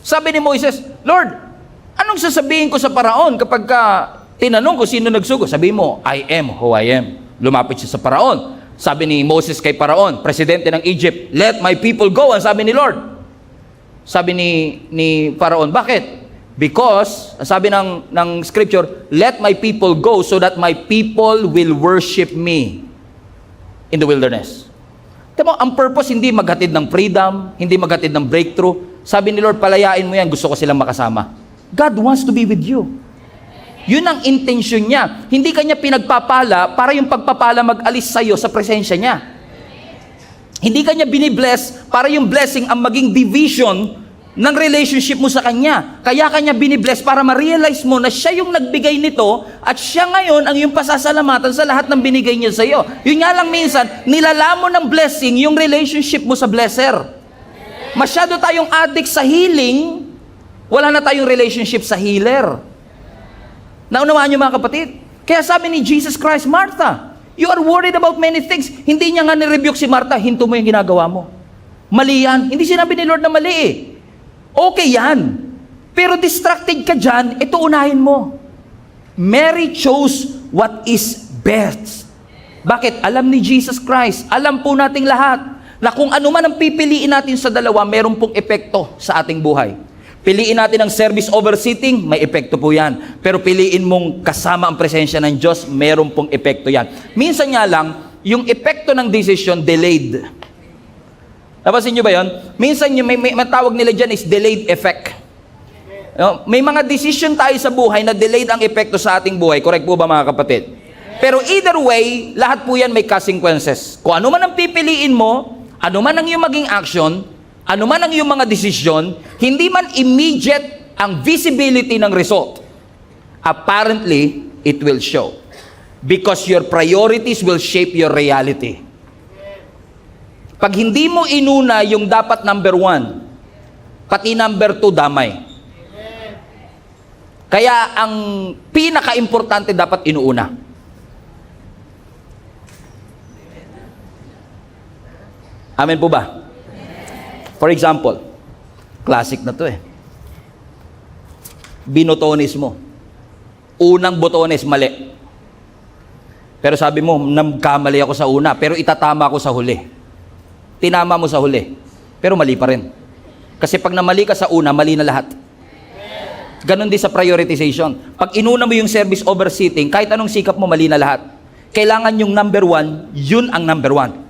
Sabi ni Moses, Lord, anong sasabihin ko sa Paraon kapag tinanong ko sino nagsugo? Sabi mo, I am who I am. Lumapit siya sa Paraon. Sabi ni Moses kay Paraon, presidente ng Egypt, let my people go. Ang sabi ni Lord. Sabi ni Paraon, bakit? Because, sabi ng scripture, let my people go so that my people will worship me in the wilderness. Tama, ang purpose hindi maghatid ng freedom, hindi maghatid ng breakthrough. Sabi ni Lord, palayain mo yan, gusto ko silang makasama. God wants to be with you. Yun ang intention niya. Hindi kanya pinagpapala para yung pagpapala mag-alis sa'yo sa presensya niya. Hindi kanya binibless para yung blessing ang maging division ng relationship mo sa Kanya. Kaya Kanya binibless para ma-realize mo na Siya yung nagbigay nito at Siya ngayon ang yung pasasalamatan sa lahat ng binigay niya sa iyo. Yun nga lang minsan, nilalamon ng blessing yung relationship mo sa blesser. Masyado tayong addict sa healing, wala na tayong relationship sa healer. Naunawaan niyo mga kapatid? Kaya sabi ni Jesus Christ, Martha, you are worried about many things. Hindi niya nga nirebuke si Martha, hinto mo yung ginagawa mo. Mali yan. Hindi sinabi ni Lord na mali eh. Okay yan. Pero distracted ka dyan, ito unahin mo. Mary chose what is best. Bakit? Alam ni Jesus Christ, alam po nating lahat, na kung ano man ang pipiliin natin sa dalawa, meron pong epekto sa ating buhay. Piliin natin ang service over sitting, may epekto po yan. Pero piliin mong kasama ang presensya ng Diyos, meron pong epekto yan. Minsan nga lang, yung epekto ng decision, delayed. Napasin nyo ba yun? Minsan yung may matawag nila dyan is delayed effect. May mga decision tayo sa buhay na delayed ang epekto sa ating buhay. Correct po ba mga kapatid? Pero either way, lahat po yan may consequences. Kung ano man ang pipiliin mo, ano man ang iyong maging action, ano man ang iyong mga desisyon, hindi man immediate ang visibility ng result. Apparently, it will show. Because your priorities will shape your reality. Pag hindi mo inuna yung dapat number 1, pati number 2 damay. Kaya ang pinaka-importante dapat inuuna. Amen po ba? For example, classic na to eh. Binotones mo. Unang botones, mali. Pero sabi mo, nagkamali ako sa una, pero itatama ko sa huli. Tinama mo sa huli, pero mali pa rin. Kasi pag namali ka sa una, mali na lahat. Ganon din sa prioritization. Pag inuna mo yung service over sitting, kahit anong sikap mo, mali na lahat. Kailangan yung number one, yun ang number one.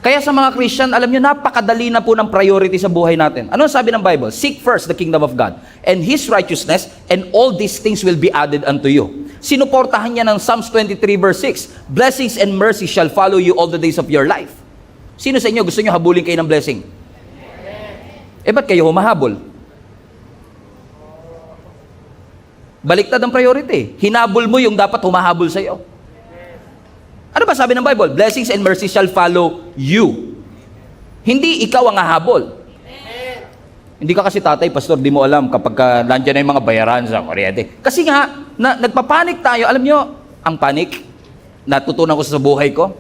Kaya sa mga Christian, alam nyo, napakadali na po ng priority sa buhay natin. Ano sabi ng Bible? Seek first the kingdom of God and His righteousness, and all these things will be added unto you. Sinuportahan niya ng Psalms 23 verse 6, blessings and mercy shall follow you all the days of your life. Sino sa inyo gusto nyo habulin kayo ng blessing? Eh ba't kayo humahabol? Baliktad ang priority. Hinabol mo yung dapat humahabol sa iyo. Ano ba sabi ng Bible? Blessings and mercy shall follow you. Hindi ikaw ang hahabol. Hindi ka kasi tatay, pastor, di mo alam kapag nandiyan na yung mga bayaran sa kuryente. Kasi nga, nagpapanik tayo. Alam nyo, ang panik, natutunan ko sa buhay ko,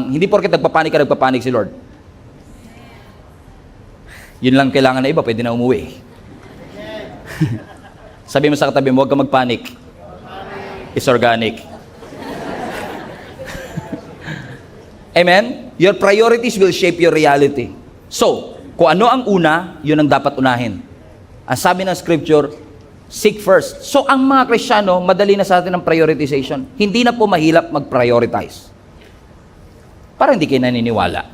hindi porket nagpapanik si Lord. Yun lang kailangan na iba, pwede na umuwi. Sabi mo sa katabi mo, huwag ka magpanik. It's organic. Amen? Your priorities will shape your reality. So, kung ano ang una, yun ang dapat unahin. Ang sabi ng scripture, seek first. So, ang mga Kristiyano, madali na sa atin ang prioritization. Hindi na po mahirap mag-prioritize. Para hindi kayo naniniwala.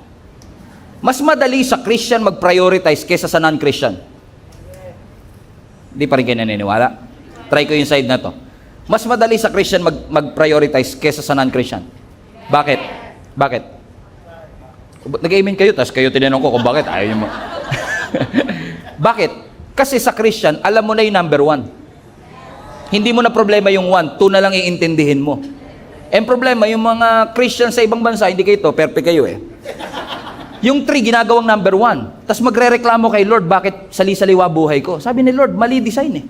Mas madali sa Christian mag-prioritize kesa sa non-Christian. Hindi pa rin kayo naniniwala? Try ko yung side na to. Mas madali sa Christian mag-prioritize kesa sa non-Christian. Bakit? Bakit? Nag-amen kayo, tapos kayo tinanong ko kung bakit. Ayaw mo. Bakit? Kasi sa Christian, alam mo na yung number one. Hindi mo na problema yung one, two na lang iintindihin mo. And problema, yung mga Christian sa ibang bansa, hindi kayo to, perfect kayo eh. Yung three, ginagawang number one. Tapos magre-reklamo kay Lord, bakit sali-saliwa buhay ko? Sabi ni Lord, mali design eh.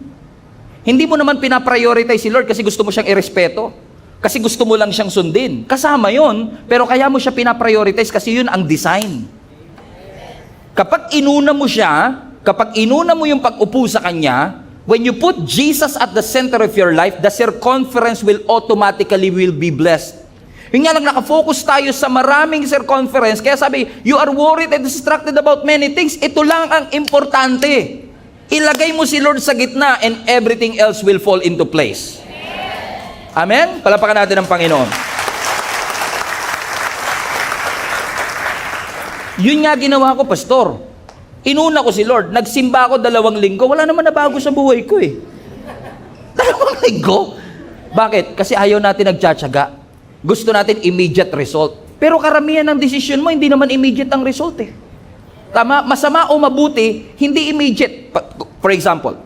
Hindi mo naman pinaprioritize si Lord kasi gusto mo siyang irespeto. Kasi gusto mo lang siyang sundin. Kasama yon, pero kaya mo siya pinaprioritize kasi yun ang design. Kapag inuna mo siya, kapag inuna mo yung pag-upo sa Kanya, when you put Jesus at the center of your life, the circumference will automatically be blessed. Yung nga lang nakafocus tayo sa maraming circumference, kaya sabi, you are worried and distracted about many things. Ito lang ang importante. Ilagay mo si Lord sa gitna and everything else will fall into place. Amen? Palapakan natin ang Panginoon. Yun nga ginawa ko, pastor. Inuna ko si Lord. Nagsimba ako 2 linggo. Wala naman nabago sa buhay ko eh. 2 linggo? Bakit? Kasi ayaw natin nagtsatsaga. Gusto natin immediate result. Pero karamihan ng desisyon mo, hindi naman immediate ang result eh. Tama? Masama o mabuti, hindi immediate. For example,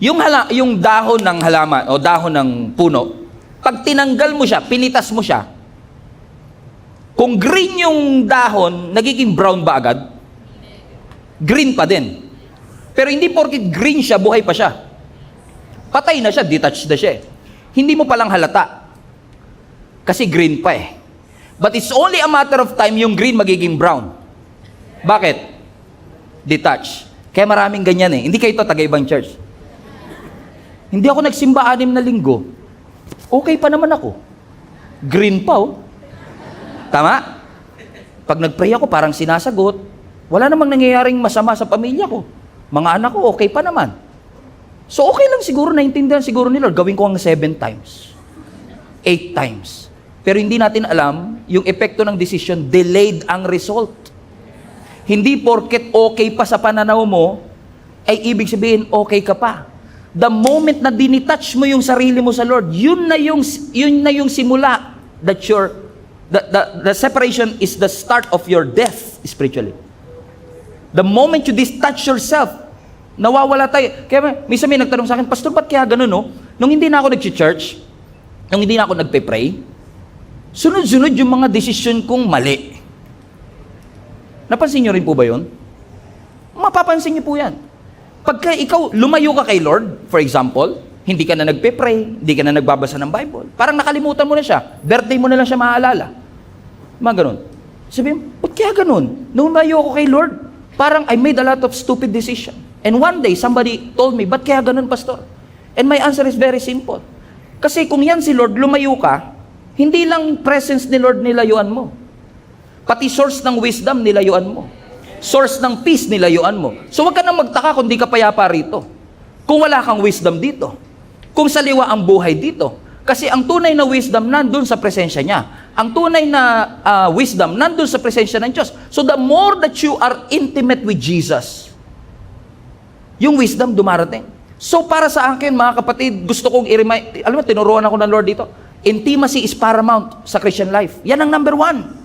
yung dahon ng halaman o dahon ng puno, pag tinanggal mo siya, pinitas mo siya, kung green yung dahon, nagiging brown ba agad? Green pa din. Pero hindi porket green siya, buhay pa siya. Patay na siya, detached na siya. Hindi mo palang halata. Kasi green pa eh. But it's only a matter of time yung green magiging brown. Bakit? Detached. Kaya maraming ganyan eh. Hindi kayo ito taga-ibang church. Hindi ako nagsimba 6 na linggo. Okay pa naman ako. Green pa oh. Tama? Pag nag-pray ako, parang sinasagot. Wala namang nangyayaring masama sa pamilya ko. Mga anak ko, okay pa naman. So okay lang siguro, naintindihan siguro ni Lord, gawin ko ang 7 times. 8 times. Pero hindi natin alam, yung epekto ng decision, delayed ang result. Hindi porket okay pa sa pananaw mo, ay ibig sabihin okay ka pa. The moment na dinitouch mo yung sarili mo sa Lord, yun na yung simula that the separation is the start of your death spiritually. The moment you detach yourself, nawawala tayo. Kaya minsan may nagtanong sa akin, Pastor, ba't kaya ganun, no? Nung hindi na ako nag-church, nung hindi na ako nagpe-pray, sunod-sunod yung mga desisyon kong mali. Napansin nyo rin po ba yun? Mapapansin nyo po yan. Pagka ikaw lumayo ka kay Lord, for example, Hindi ka na nagpe-pray, hindi ka na nagbabasa ng Bible. Parang nakalimutan mo na siya. Birthday mo na lang siya maaalala. Mga ganun. Sabi mo, ba't kaya ganun? Nung layo ako kay Lord, parang I made a lot of stupid decision. And one day, somebody told me, ba't kaya ganun, Pastor? And my answer is very simple. Kasi kung yan si Lord, lumayo ka, hindi lang presence ni Lord nilayuan mo. Pati source ng wisdom nilayuan mo. Source ng peace nilayuan mo. So wag ka nang magtaka kung di ka payapa rito. Kung wala kang wisdom dito. Kung saliwa ang buhay dito. Kasi ang tunay na wisdom nandun sa presensya niya. Ang tunay na wisdom nandun sa presensya ng Diyos. So the more that you are intimate with Jesus, yung wisdom dumarating. So para sa akin mga kapatid, gusto kong i-remind, alam mo, tinuruan ako ng Lord dito, intimacy is paramount sa Christian life. Yan ang number one.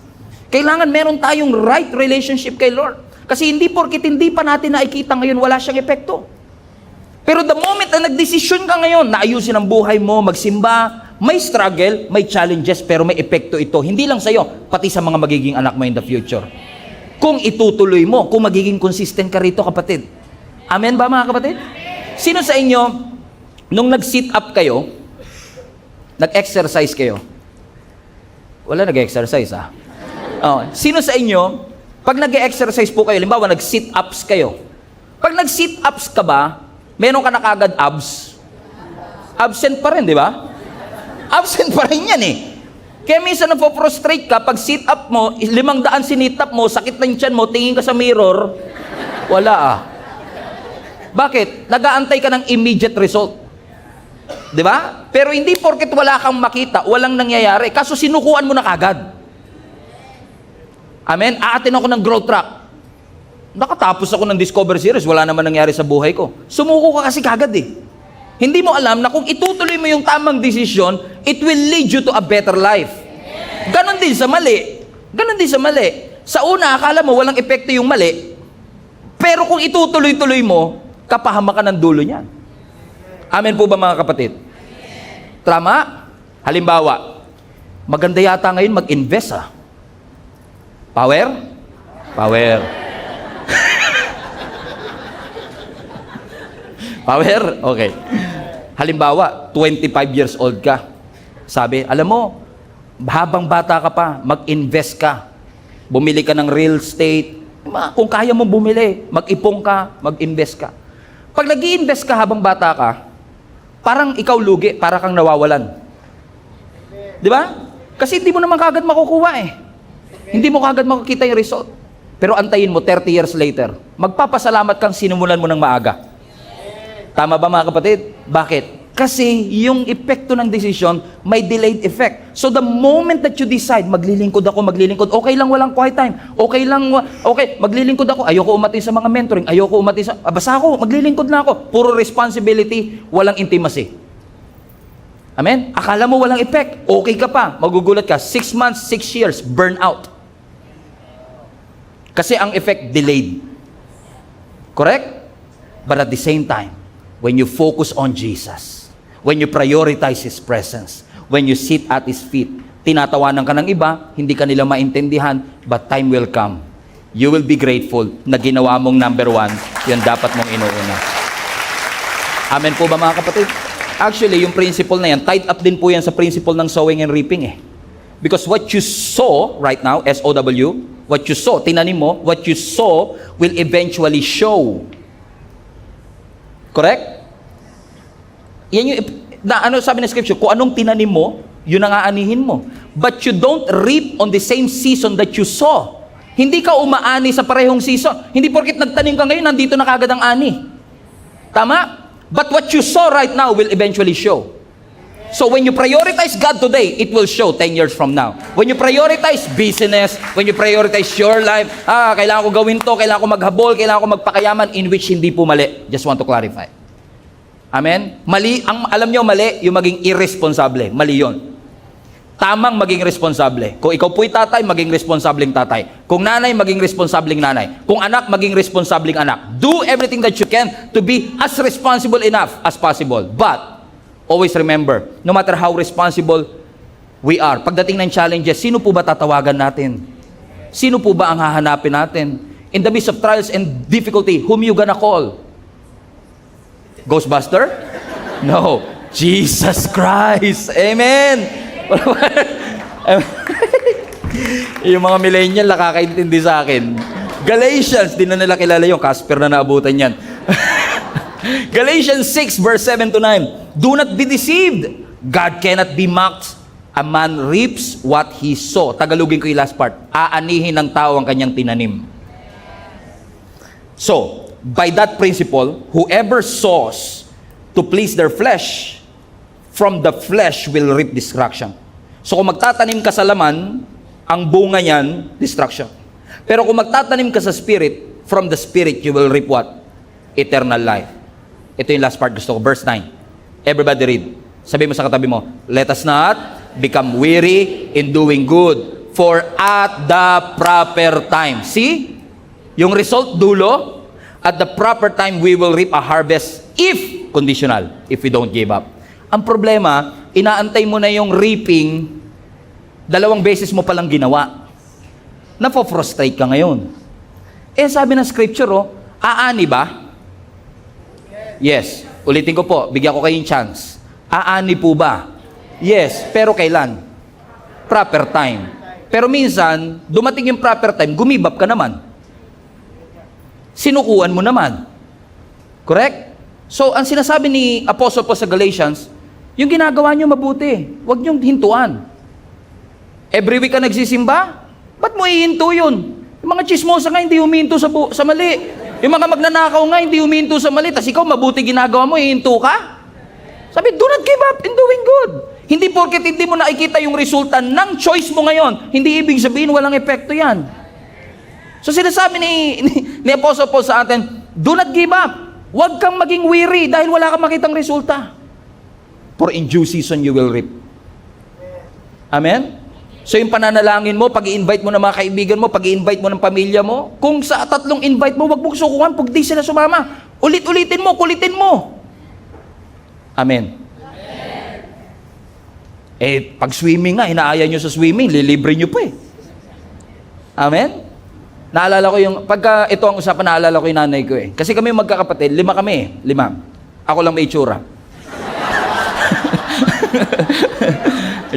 Kailangan meron tayong right relationship kay Lord. Kasi hindi porkit hindi pa natin nakikita ngayon, wala siyang epekto. Pero the moment na nagdesisyon ka ngayon, na ayusin ang buhay mo, magsimba, may struggle, may challenges, pero may epekto ito. Hindi lang sa'yo, pati sa mga magiging anak mo in the future. Kung itutuloy mo, kung magiging consistent ka rito, kapatid. Amen ba mga kapatid? Sino sa inyo, nung nag-sit up kayo, nag-exercise kayo? Wala nag-exercise Oh, sino sa inyo, pag nag-exercise po kayo, limbawa nag-sit-ups kayo, pag nag-sit-ups ka ba, meron ka na kagad abs? Absent pa rin, di ba? Absent pa rin yan Kaya minsan napo-prostrate ka, pag sit-up mo, 500 sinit-up mo, sakit ng tiyan mo, tingin ka sa mirror, wala Bakit? Nag-aantay ka ng immediate result. Di ba? Pero hindi porket wala kang makita, walang nangyayari. Kaso sinukuan mo na kagad. Amen? Aatin ako ng growth track. Nakatapos ako ng Discover Series, wala naman nangyari sa buhay ko. Sumuko ka kasi kagad Hindi mo alam na kung itutuloy mo yung tamang desisyon, it will lead you to a better life. Ganon din sa mali. Ganon din sa mali. Sa una, akala mo walang epekto yung mali, pero kung itutuloy-tuloy mo, kapahama ka ng dulo niyan. Amen po ba mga kapatid? Tama? Halimbawa, maganda yata ngayon mag-invest Power? Power. Power? Okay. Halimbawa, 25 years old ka. Sabi, alam mo, habang bata ka pa, mag-invest ka. Bumili ka ng real estate. Kung kaya mo bumili, mag-ipong ka, mag-invest ka. Pag nag-i-invest ka habang bata ka, parang ikaw lugi, para kang nawawalan. Di ba? Kasi hindi mo naman kagad makukuha Hindi mo kagad makikita yung result. Pero antayin mo, 30 years later, magpapasalamat kang sinimulan mo ng maaga. Tama ba mga kapatid? Bakit? Kasi yung epekto ng desisyon, may delayed effect. So the moment that you decide, maglilingkod ako, okay lang walang quiet time, maglilingkod ako, ayoko umatin sa mga mentoring, ayoko umatin sa, basta ako, maglilingkod na ako. Puro responsibility, walang intimacy. Amen? Akala mo walang effect, okay ka pa, magugulat ka, 6 months, 6 years, burn out. Kasi ang effect, delayed. Correct? But at the same time, when you focus on Jesus, when you prioritize His presence, when you sit at His feet, tinatawanan ka ng iba, hindi ka nila maintindihan, but time will come. You will be grateful na ginawa mong number 1, yun dapat mong inuuna. Amen po ba mga kapatid? Actually, yung principle na yan, tied up din po yan sa principle ng sowing and reaping Because what you sow right now, S-O-W, what you sow, tinanim mo, what you sow will eventually show. Correct? Yan yung, ano sabi ng scripture, kung anong tinanim mo, yun ang aanihin mo. But you don't reap on the same season that you sow. Hindi ka umaani sa parehong season. Hindi porkit nagtanim ka ngayon, nandito na kagad ang ani. Tama? But what you sow right now will eventually show. So when you prioritize God today, it will show 10 years from now. When you prioritize business, when you prioritize your life, kailangan ko gawin to, kailangan ko maghabol, kailangan ko magpakayaman, in which hindi po mali. Just want to clarify. Amen? Mali, alam nyo mali, yung maging irresponsable. Mali yon. Tamang maging responsable. Kung ikaw po'y tatay, maging responsableng tatay. Kung nanay, maging responsableng nanay. Kung anak, maging responsableng anak. Do everything that you can to be as responsible enough as possible. But, always remember, no matter how responsible we are, pagdating ng challenges, sino po ba tatawagan natin? Sino po ba ang hahanapin natin? In the midst of trials and difficulty, whom you gonna call? Ghostbuster? No. Jesus Christ. Amen. Yung mga millennial nakakaintindi sa akin. Galatians, di na nila kilala yung Casper na naabutan yan. Galatians 6 verse 7 to 9. Do not be deceived. God cannot be mocked. A man reaps what he sow. Tagalogin ko yung last part. Aanihin ng tao ang kanyang tinanim. So, by that principle, whoever sows to please their flesh, from the flesh will reap destruction. So kung magtatanim ka sa laman, ang bunga niyan, destruction. Pero kung magtatanim ka sa spirit, from the spirit you will reap what? Eternal life. Ito yung last part gusto ko. Verse 9. Everybody read. Sabi mo sa katabi mo, let us not become weary in doing good, for at the proper time. See? Yung result, dulo, at the proper time we will reap a harvest if, conditional, if we don't give up. Ang problema, inaantay mo na yung reaping, 2 beses mo palang ginawa. Napofrustrate ka ngayon. Eh sabi ng scripture, aani ba? Yes. Ulitin ko po, bigyan ko kayong chance. Aani po ba? Yes. Pero kailan? Proper time. Pero minsan, dumating yung proper time, gumibap ka naman. Sinukuan mo naman. Correct? So, ang sinasabi ni Apostle Paul sa Galatians, yung ginagawa nyo mabuti. Huwag nyong hintuan. Every week ka nagsisimba? Ba't mo ihinto yun? Yung mga chismosa nga, hindi huminto sa mali. Yung mga magnanakaw nga, hindi huminto sa mali. Tas ikaw, mabuti ginagawa mo, ihinto ka? Sabi, do not give up in doing good. Hindi porket hindi mo nakikita yung resulta ng choice mo ngayon, hindi ibig sabihin walang epekto yan. So sinasabi ni Apostle Paul sa atin, do not give up. Huwag kang maging weary dahil wala kang makitang resulta. For in due season you will reap. Amen? So yung pananalangin mo, pag-i-invite mo ng mga kaibigan mo, pag-i-invite mo ng pamilya mo, kung sa 3 invite mo, wag mo sukuhan, pag di sila sumama. Ulit-ulitin mo, kulitin mo. Amen. Eh, pag swimming nga, inaaya nyo sa swimming, lilibre nyo pa eh. Amen? Naalala ko yung, pagka ito ang usapan, naalala ko yung nanay ko eh. Kasi kami magkakapatid, 5 kami eh, 5. Ako lang may itsura.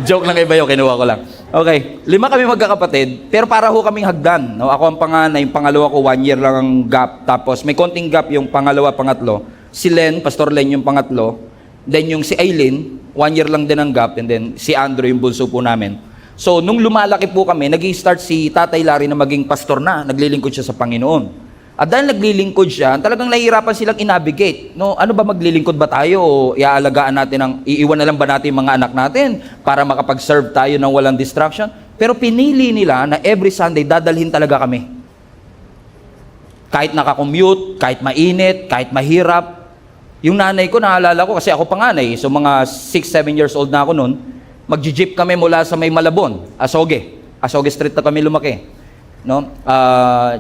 Joke lang iba yun, kinuha ko lang. Okay, 5 kami magkakapatid, pero para ho kaming hagdan. No? Ako ang panganay, yung pangalawa ko, 1 year lang ang gap. Tapos may konting gap yung pangalawa, pangatlo. Si Len, Pastor Len yung pangatlo. Then yung si Aileen, 1 year lang din ang gap. And then si Andrew yung bunso po namin. So nung lumalaki po kami, nag-i-start si Tatay Larry na maging pastor na. Naglilingkod siya sa Panginoon. At dahil naglilingkod siya, talagang nahihirapan silang i-navigate. No, ano ba, maglilingkod ba tayo o iaalagaan natin iiwan na lang ba natin yung mga anak natin para makapag-serve tayo ng walang distraction? Pero pinili nila na every Sunday dadalhin talaga kami. Kahit nakakommute, kahit mainit, kahit mahirap. Yung nanay ko, naalala ko kasi ako panganay, so mga 6-7 years old na ako noon, magji-jeep kami mula sa may Malabon, Asoge Street na kami lumaki. No?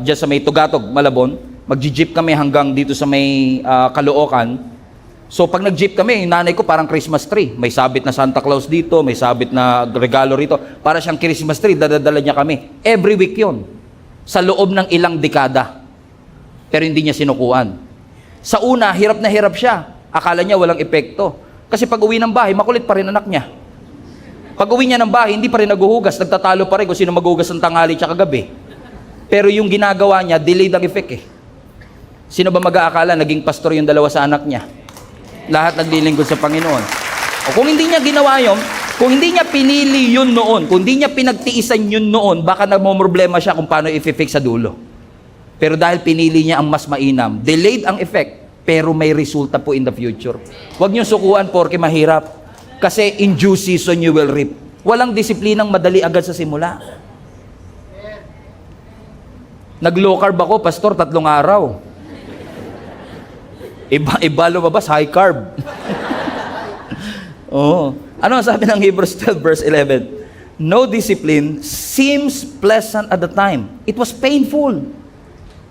Diyan sa may Tugatog, Malabon, magji-jeep kami hanggang dito sa may Caloocan. So pag nag-jeep kami, yung nanay ko parang Christmas tree. May sabit na Santa Claus dito, may sabit na regalo rito. Para siyang Christmas tree, dadadala niya kami. Every week yon. Sa loob ng ilang dekada. Pero hindi niya sinukuan. Sa una, hirap na hirap siya. Akala niya walang epekto. Kasi pag uwi ng bahay, makulit pa rin anak niya. Pag uwi niya ng bahay, hindi pa rin naguhugas. Nagtatalo pa rin kung sino maghuhugas ng tanghali tsaka gabi. Pero yung ginagawa niya, delayed ang effect eh. Sino ba mag-aakala naging pastor yung 2 sa anak niya? Lahat naglilingkod sa Panginoon. O kung hindi niya ginawa yun, kung hindi niya pinili yun noon, kung hindi niya pinagtiisan yun noon, baka nagmumroblema siya kung paano i-fix sa dulo. Pero dahil pinili niya ang mas mainam, delayed ang effect, pero may resulta po in the future. Huwag niyo sukuan porke mahirap. Kasi in due season you will reap. Walang disiplinang madali agad sa simula. Nag-low carb ako, pastor, 3 araw. Iba lumabas, high carb. Oo. Ano ang sabi ng Hebrews 12 verse 11? No discipline seems pleasant at the time. It was painful.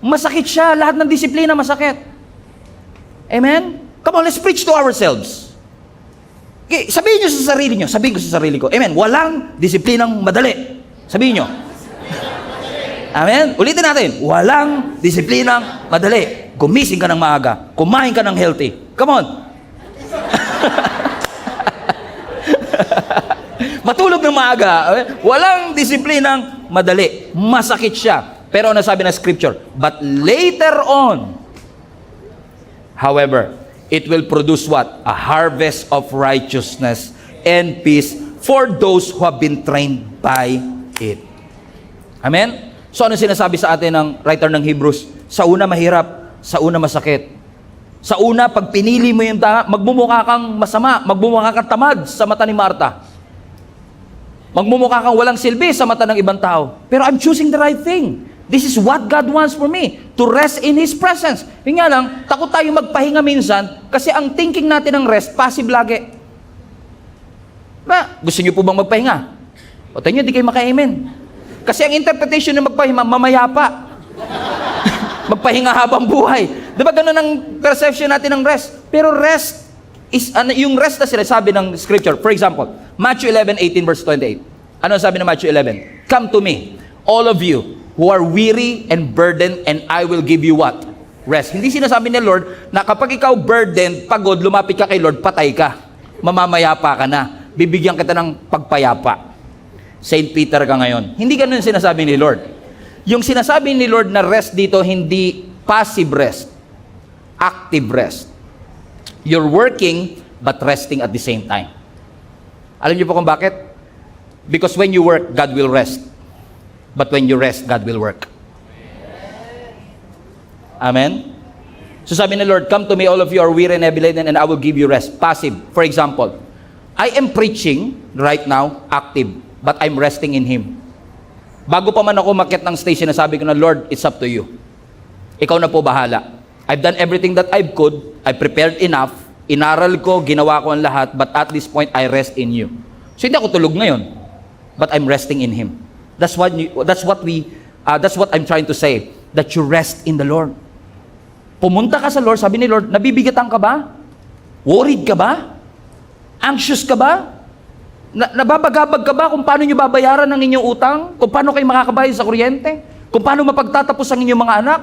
Masakit siya. Lahat ng disiplina masakit. Amen? Come on, let's preach to ourselves. Okay, sabihin nyo sa sarili nyo. Sabihin ko sa sarili ko. Amen? Walang disiplinang madali. Sabihin nyo. Amen? Ulitin natin. Walang disiplinang madali. Gumising ka ng maaga. Kumain ka ng healthy. Come on. Matulog ng maaga, walang disiplinang madali. Masakit siya. Pero ano sabi ng scripture? But later on, however, it will produce what? A harvest of righteousness and peace for those who have been trained by it. Amen? So ano sinasabi sa atin ng writer ng Hebrews? Sa una mahirap, sa una masakit. Sa una, pag pinili mo yung tama, magmumukha kang masama, magmumukha kang tamad sa mata ni Martha. Magmumukha kang walang silbi sa mata ng ibang tao. Pero I'm choosing the right thing. This is what God wants for me, to rest in His presence. Yung nga lang, takot tayo magpahinga minsan kasi ang thinking natin ng rest, passive lagi. Ba, gusto niyo po bang magpahinga? O tayo nyo, di kayo maka-amen. Kasi ang interpretation ng magpahinga, mamaya pa. Magpahinga habang buhay. Diba ganun ang perception natin ng rest? Pero rest is, yung rest na sinasabi ng scripture. For example, Matthew 11:18 verse 28. Ano sabi ng Matthew 11? Come to me, all of you who are weary and burdened, and I will give you what? Rest. Hindi sinasabi ni Lord na kapag ikaw burdened, pagod, lumapit ka kay Lord, patay ka. Mamamayapa ka na. Bibigyan kita ng pagpayapa. Saint Peter ka ngayon. Hindi ganun sinasabi ni Lord. Yung sinasabi ni Lord na rest dito, hindi passive rest. Active rest. You're working, but resting at the same time. Alam niyo po kung bakit? Because when you work, God will rest. But when you rest, God will work. Amen? So sabi ni Lord, come to me all of you are weary and heavy laden and I will give you rest. Passive. For example, I am preaching right now, active, but I'm resting in Him. Bago pa man ako umakyat ng station, nasabi ko na, Lord, it's up to you. Ikaw na po bahala. I've done everything that I could. I prepared enough. Inaral ko, ginawa ko ang lahat, but at this point, I rest in you. So hindi ako tulog ngayon, but I'm resting in Him. That's what I'm trying to say. That you rest in the Lord. Pumunta ka sa Lord, sabi ni Lord, nabibigatan ka ba? Worried ka ba? Anxious ka ba? Nababagabag ka ba kung paano nyo babayaran ang inyong utang? Kung paano kayo makakabayad sa kuryente? Kung paano mapagtatapos ang inyong mga anak?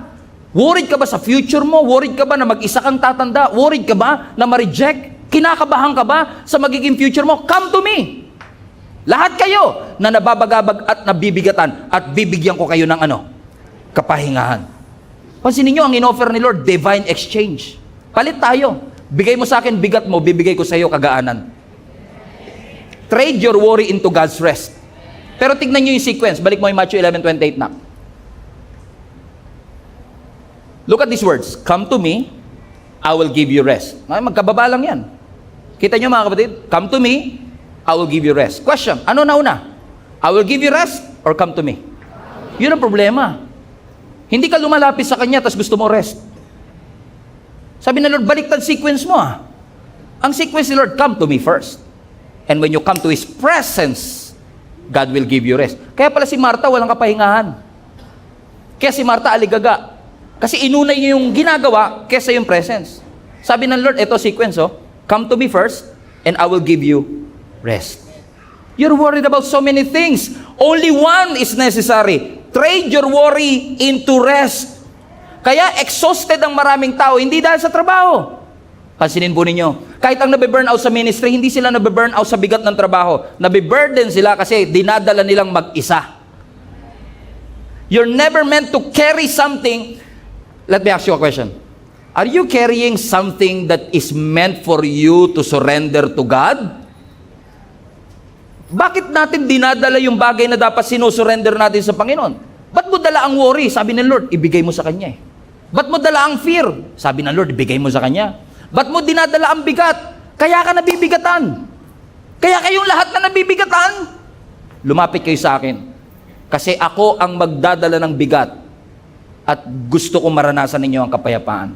Worried ka ba sa future mo? Worried ka ba na mag-isa kang tatanda? Worried ka ba na ma-reject? Kinakabahan ka ba sa magiging future mo? Come to me! Lahat kayo na nababagabag at nabibigatan at bibigyan ko kayo ng kapahingahan. Pansinin nyo, ang in-offer ni Lord, divine exchange. Palit tayo. Bigay mo sa akin bigat mo, bibigay ko sa iyo kagaanan. Trade your worry into God's rest. Pero tignan nyo yung sequence. Balik mo yung Matthew 11:28 na. Look at these words. Come to me, I will give you rest. Ay, magkababa lang yan. Kita nyo mga kapatid? Come to me, I will give you rest. Question, ano na una? I will give you rest or come to me? Yun ang problema. Hindi ka lumalapit sa Kanya tapos gusto mo rest. Sabi na Lord, baliktad sequence mo Ang sequence ni Lord, come to me first. And when you come to His presence, God will give you rest. Kaya pala si Martha walang kapahingahan. Kaya si Martha aligaga. Kasi inuna niya yung ginagawa kesa yung presence. Sabi ng Lord, ito sequence come to me first, and I will give you rest. You're worried about so many things. Only one is necessary. Trade your worry into rest. Kaya exhausted ang maraming tao, hindi dahil sa trabaho. Pansinin po ninyo, kahit ang nabe-burn out sa ministry, hindi sila nabe-burn out sa bigat ng trabaho. Nabe-burden sila kasi dinadala nilang mag-isa. You're never meant to carry something. Let me ask you a question. Are you carrying something that is meant for you to surrender to God? Bakit natin dinadala yung bagay na dapat sinusurrender natin sa Panginoon? Ba't mo dala ang worry? Sabi ng Lord, ibigay mo sa Kanya Ba't mo dala ang fear? Sabi ng Lord, ibigay mo sa Kanya. Ba't mo dinadala ang bigat? Kaya ka nabibigatan. Kaya kayong lahat na nabibigatan, lumapit kayo sa akin. Kasi ako ang magdadala ng bigat at gusto kong maranasan ninyo ang kapayapaan.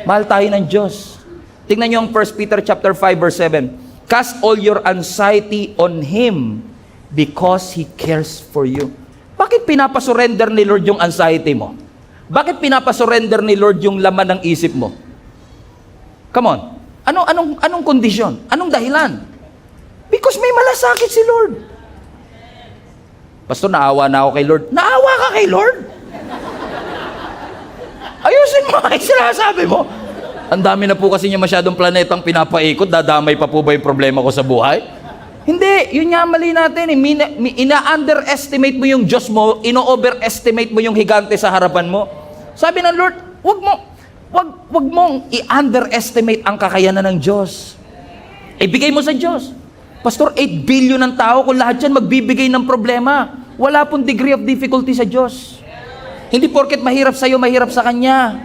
Mahal tayo ng Diyos. Tingnan nyo ang 1 Peter chapter 5 verse 7. Cast all your anxiety on Him because He cares for you. Bakit pinapasurrender ni Lord yung anxiety mo? Bakit pinapasurrender ni Lord yung laman ng isip mo? Come on. Anong kondisyon? Anong dahilan? Because may malasakit si Lord. Pastor, naawa na ako kay Lord. Naawa ka kay Lord? Ayusin mo ay sinasabi mo. Ang dami na po kasi niya masyadong planetang pinapaikot, dadamay pa po ba yung problema ko sa buhay? Hindi, yun nga mali natin. Ina-underestimate mo yung Diyos mo, ino-overestimate mo yung higante sa harapan mo. Sabi ng Lord, wag mong i-underestimate ang kakayanan ng Diyos. Ibigay mo sa Diyos. Pastor, 8 billion ng tao, kung lahat yan magbibigay ng problema, wala pong degree of difficulty sa Diyos. Hindi porket mahirap sa'yo, mahirap sa Kanya.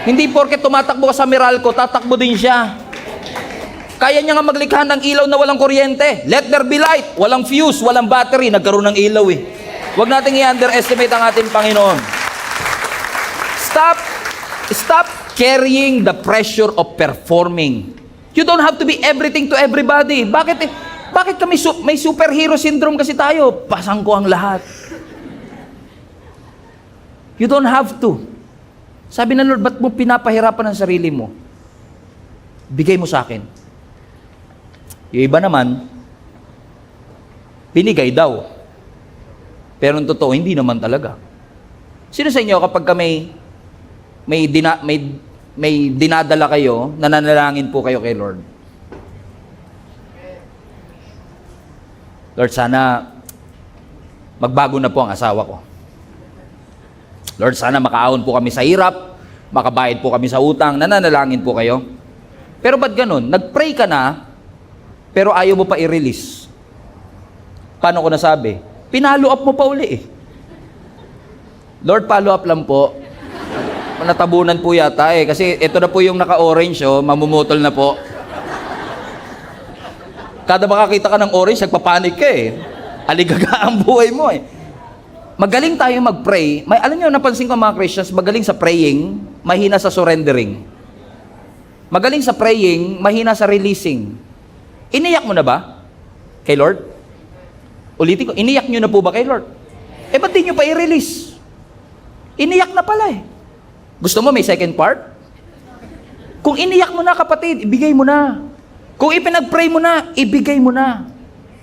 Hindi porket tumatakbo ka sa Meralco, tatakbo din siya. Kaya niya nga maglikha ng ilaw na walang kuryente. Let there be light. Walang fuse, walang battery. Nagkaroon ng ilaw eh. Huwag nating i-underestimate ang ating Panginoon. Stop carrying the pressure of performing. You don't have to be everything to everybody. Bakit kami may superhero syndrome kasi tayo? Pasang ko ang lahat. You don't have to. Sabi ng Lord, ba't mo pinapahirapan ang sarili mo? Bigay mo sa akin. Yung iba naman, binigay daw. Pero ang totoo, hindi naman talaga. Sino sa inyo kapag may dinadala kayo, nananalangin po kayo kay Lord? Lord, sana magbago na po ang asawa ko. Lord, sana makaahon po kami sa hirap, makabayad po kami sa utang, nananalangin po kayo. Pero ba't ganun? Nag-pray ka na, pero ayaw mo pa i-release. Paano ko nasabi? Pinalo up mo pa uli eh. Lord, follow up lang po. Natabunan po yata eh. Kasi ito na po yung naka-orange oh, mamumutol na po. Kada makakita ka ng orange, nagpapanik ka eh. Aligaga ang buhay mo eh. Magaling tayo mag-pray. Alam niyo, napansin ko mga Christians, magaling sa praying, mahina sa surrendering. Magaling sa praying, mahina sa releasing. Iniyak mo na ba kay Lord? Ulitin ko, iniyak nyo na po ba kay Lord? Ba't di nyo pa i-release? Iniyak na pala eh. Gusto mo may second part? Kung iniyak mo na kapatid, ibigay mo na. Kung ipinag-pray mo na, ibigay mo na.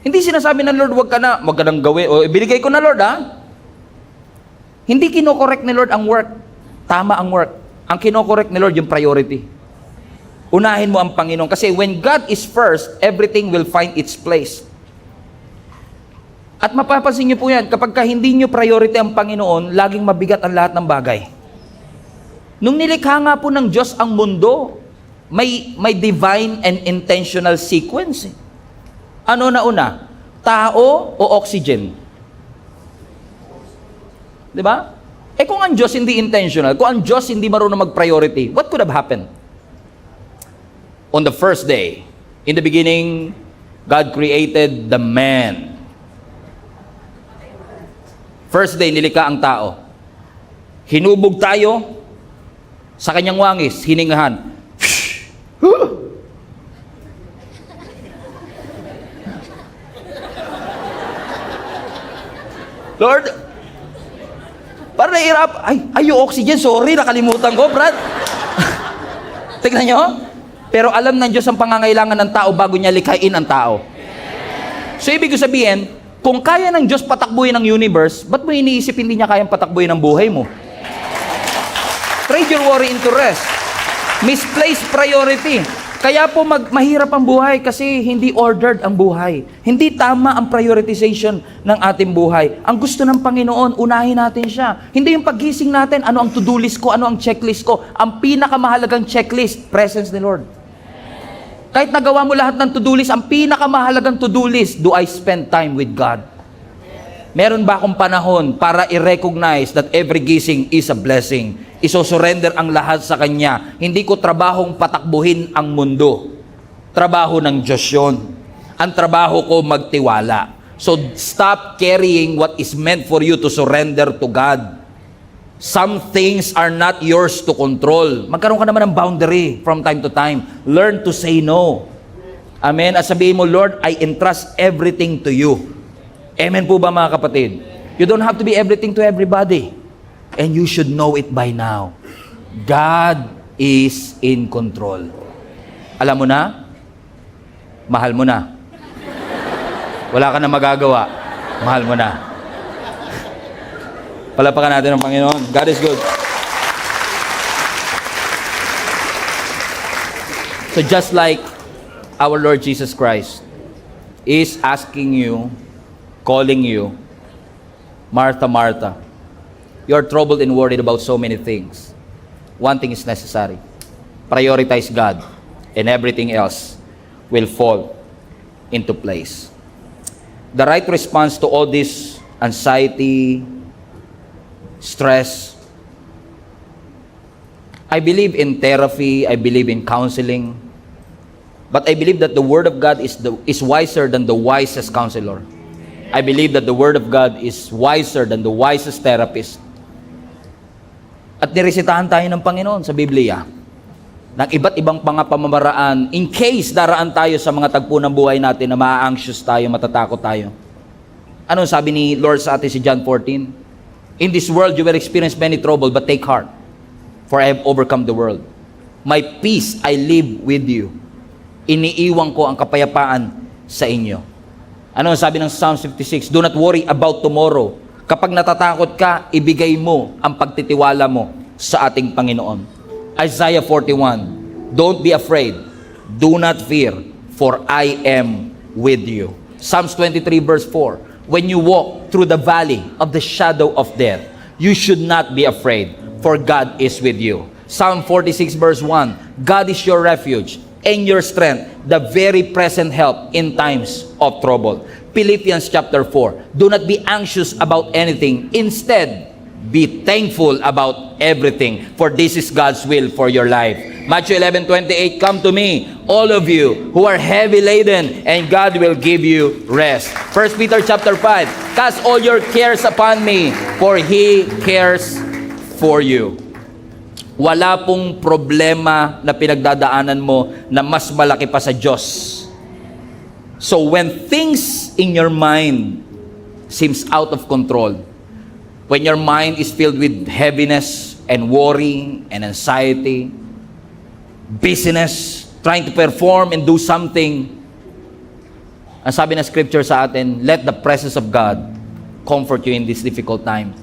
Hindi sinasabi ng Lord, wag ka nang gawin. O, ibinigay ko na Lord ha. Hindi kinokorek ni Lord ang work. Tama ang work. Ang kinokorek ni Lord yung priority. Unahin mo ang Panginoon. Kasi when God is first, everything will find its place. At mapapansin niyo po yan, kapag hindi niyo priority ang Panginoon, laging mabigat ang lahat ng bagay. Nung nilikha nga po ng Diyos ang mundo, may divine and intentional sequence. Ano na una? Tao o oxygen? Diba? Kung ang Diyos hindi intentional, kung ang Diyos hindi marunong mag-priority, what could have happened? On the first day, in the beginning, God created the man. First day, nilikha ang tao. Hinubog tayo sa kanyang wangis, hiningahan. Lord, parang nahirap. Ay, yung oxygen, sorry, nakalimutan ko, Brad. Tignan nyo. Pero alam ng Diyos ang pangangailangan ng tao bago niya likhain ang tao. So, ibig sabihin, kung kaya ng Diyos patakbuhin ang universe, ba't mo iniisip hindi niya kayang patakbuhin ang buhay mo? Trade your worry into rest. Misplaced priority. Kaya po mahirap ang buhay kasi hindi ordered ang buhay. Hindi tama ang prioritization ng ating buhay. Ang gusto ng Panginoon, unahin natin siya. Hindi yung paggising natin, ano ang to-do list ko, ano ang checklist ko. Ang pinakamahalagang checklist, presence ni Lord. Kahit nagawa mo lahat ng to-do list, ang pinakamahalagang to-do list, do I spend time with God? Meron ba akong panahon para i-recognize that every gising is a blessing? Iso-surrender ang lahat sa Kanya. Hindi ko trabahong patakbuhin ang mundo. Trabaho ng Diyos yun. Ang trabaho ko magtiwala. So stop carrying what is meant for you to surrender to God. Some things are not yours to control. Magkaroon ka naman ng boundary from time to time. Learn to say no. Amen? At sabihin mo, Lord, I entrust everything to you. Amen po ba mga kapatid? You don't have to be everything to everybody. And you should know it by now. God is in control. Alam mo na? Mahal mo na. Wala ka na magagawa. Mahal mo na. Palapakan natin ang Panginoon. God is good. So just like our Lord Jesus Christ is asking you, calling you, Martha, Martha, you're troubled and worried about so many things. One thing is necessary. Prioritize God, and everything else will fall into place. The right response to all this anxiety, stress, I believe in therapy, I believe in counseling, but I believe that the Word of God is wiser than the wisest counselor. I believe that the Word of God is wiser than the wisest therapist. At niresetahan tayo ng Panginoon sa Biblia ng iba't ibang mga pamamaraan in case daraan tayo sa mga tagpo ng buhay natin na maa-anxious tayo, matatakot tayo. Anong sabi ni Lord sa atin si John 14? In this world you will experience many trouble, but take heart, for I have overcome the world. My peace I leave with you. Iniiwan ko ang kapayapaan sa inyo. Ano sabi ng Psalm 56? Do not worry about tomorrow. Kapag natatakot ka, ibigay mo ang pagtitiwala mo sa ating Panginoon. Isaiah 41, don't be afraid, do not fear, for I am with you. Psalms 23 verse 4, when you walk through the valley of the shadow of death, you should not be afraid, for God is with you. Psalm 46 verse 1, God is your refuge and your strength, the very present help in times of trouble. Philippians chapter 4, do not be anxious about anything. Instead, be thankful about everything, for this is God's will for your life. Matthew 11:28, come to me, all of you who are heavy laden, and God will give you rest. 1 Peter chapter 5, cast all your cares upon me, for He cares for you. Wala pong problema na pinagdadaanan mo na mas malaki pa sa Diyos. So when things in your mind seems out of control, when your mind is filled with heaviness and worry and anxiety, busyness, trying to perform and do something, ang sabi ng scripture sa atin, let the presence of God comfort you in this difficult time.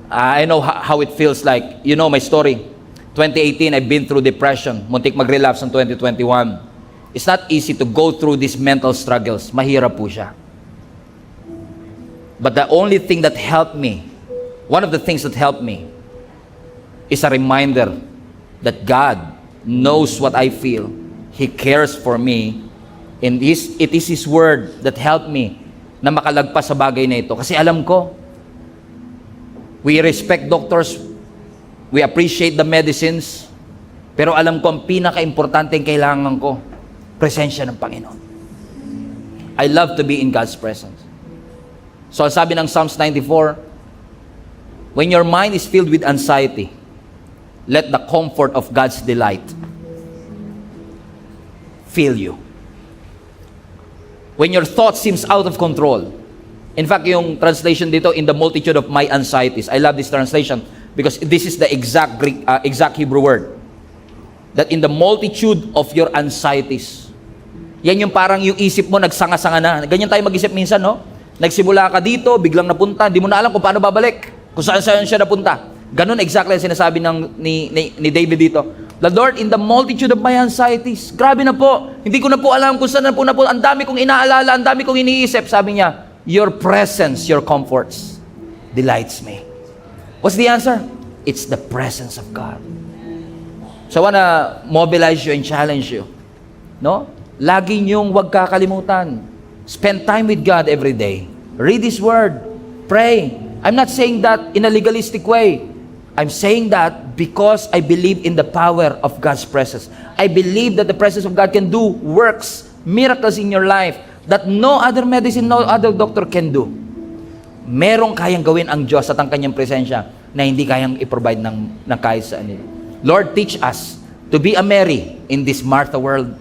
I know how it feels like. You know my story. 2018, I've been through depression. Muntik mag-relapse ng 2021. It's not easy to go through these mental struggles. Mahirap po siya. But the only thing that helped me, one of the things that helped me, is a reminder that God knows what I feel. He cares for me. And it is His Word that helped me na makalagpas sa bagay na ito. Kasi alam ko, we respect doctors, we appreciate the medicines, pero alam ko ang pinaka-importante kailangan ko, presensya ng Panginoon. I love to be in God's presence. So sabi ng Psalms 94, when your mind is filled with anxiety, let the comfort of God's delight fill you. When your thought seems out of control, in fact, yung translation dito, in the multitude of my anxieties, I love this translation because this is the exact Greek, exact Hebrew word. That in the multitude of your anxieties, yan yung parang yung isip mo nagsanga-sanga na. Ganyan tayo mag-isip minsan, no? Nagsimula ka dito, biglang napunta, di mo na alam kung paano babalik, kung saan siya napunta. Ganun exactly ang sinasabi ni David dito. The Lord, in the multitude of my anxieties. Grabe na po. Hindi ko na po alam kung saan na po. Ang dami kong inaalala, ang dami kong iniisip. Sabi niya, your presence, your comforts, delights me. What's the answer? It's the presence of God. So I wanna mobilize you and challenge you. No? Lagi niyong huwag kakalimutan. Spend time with God every day. Read His Word. Pray. I'm not saying that in a legalistic way. I'm saying that because I believe in the power of God's presence. I believe that the presence of God can do works, miracles in your life that no other medicine, no other doctor can do. Merong kayang gawin ang Diyos at ang Kanyang presensya na hindi kayang i-provide ng kahit saan. Lord, teach us to be a Mary in this Martha world.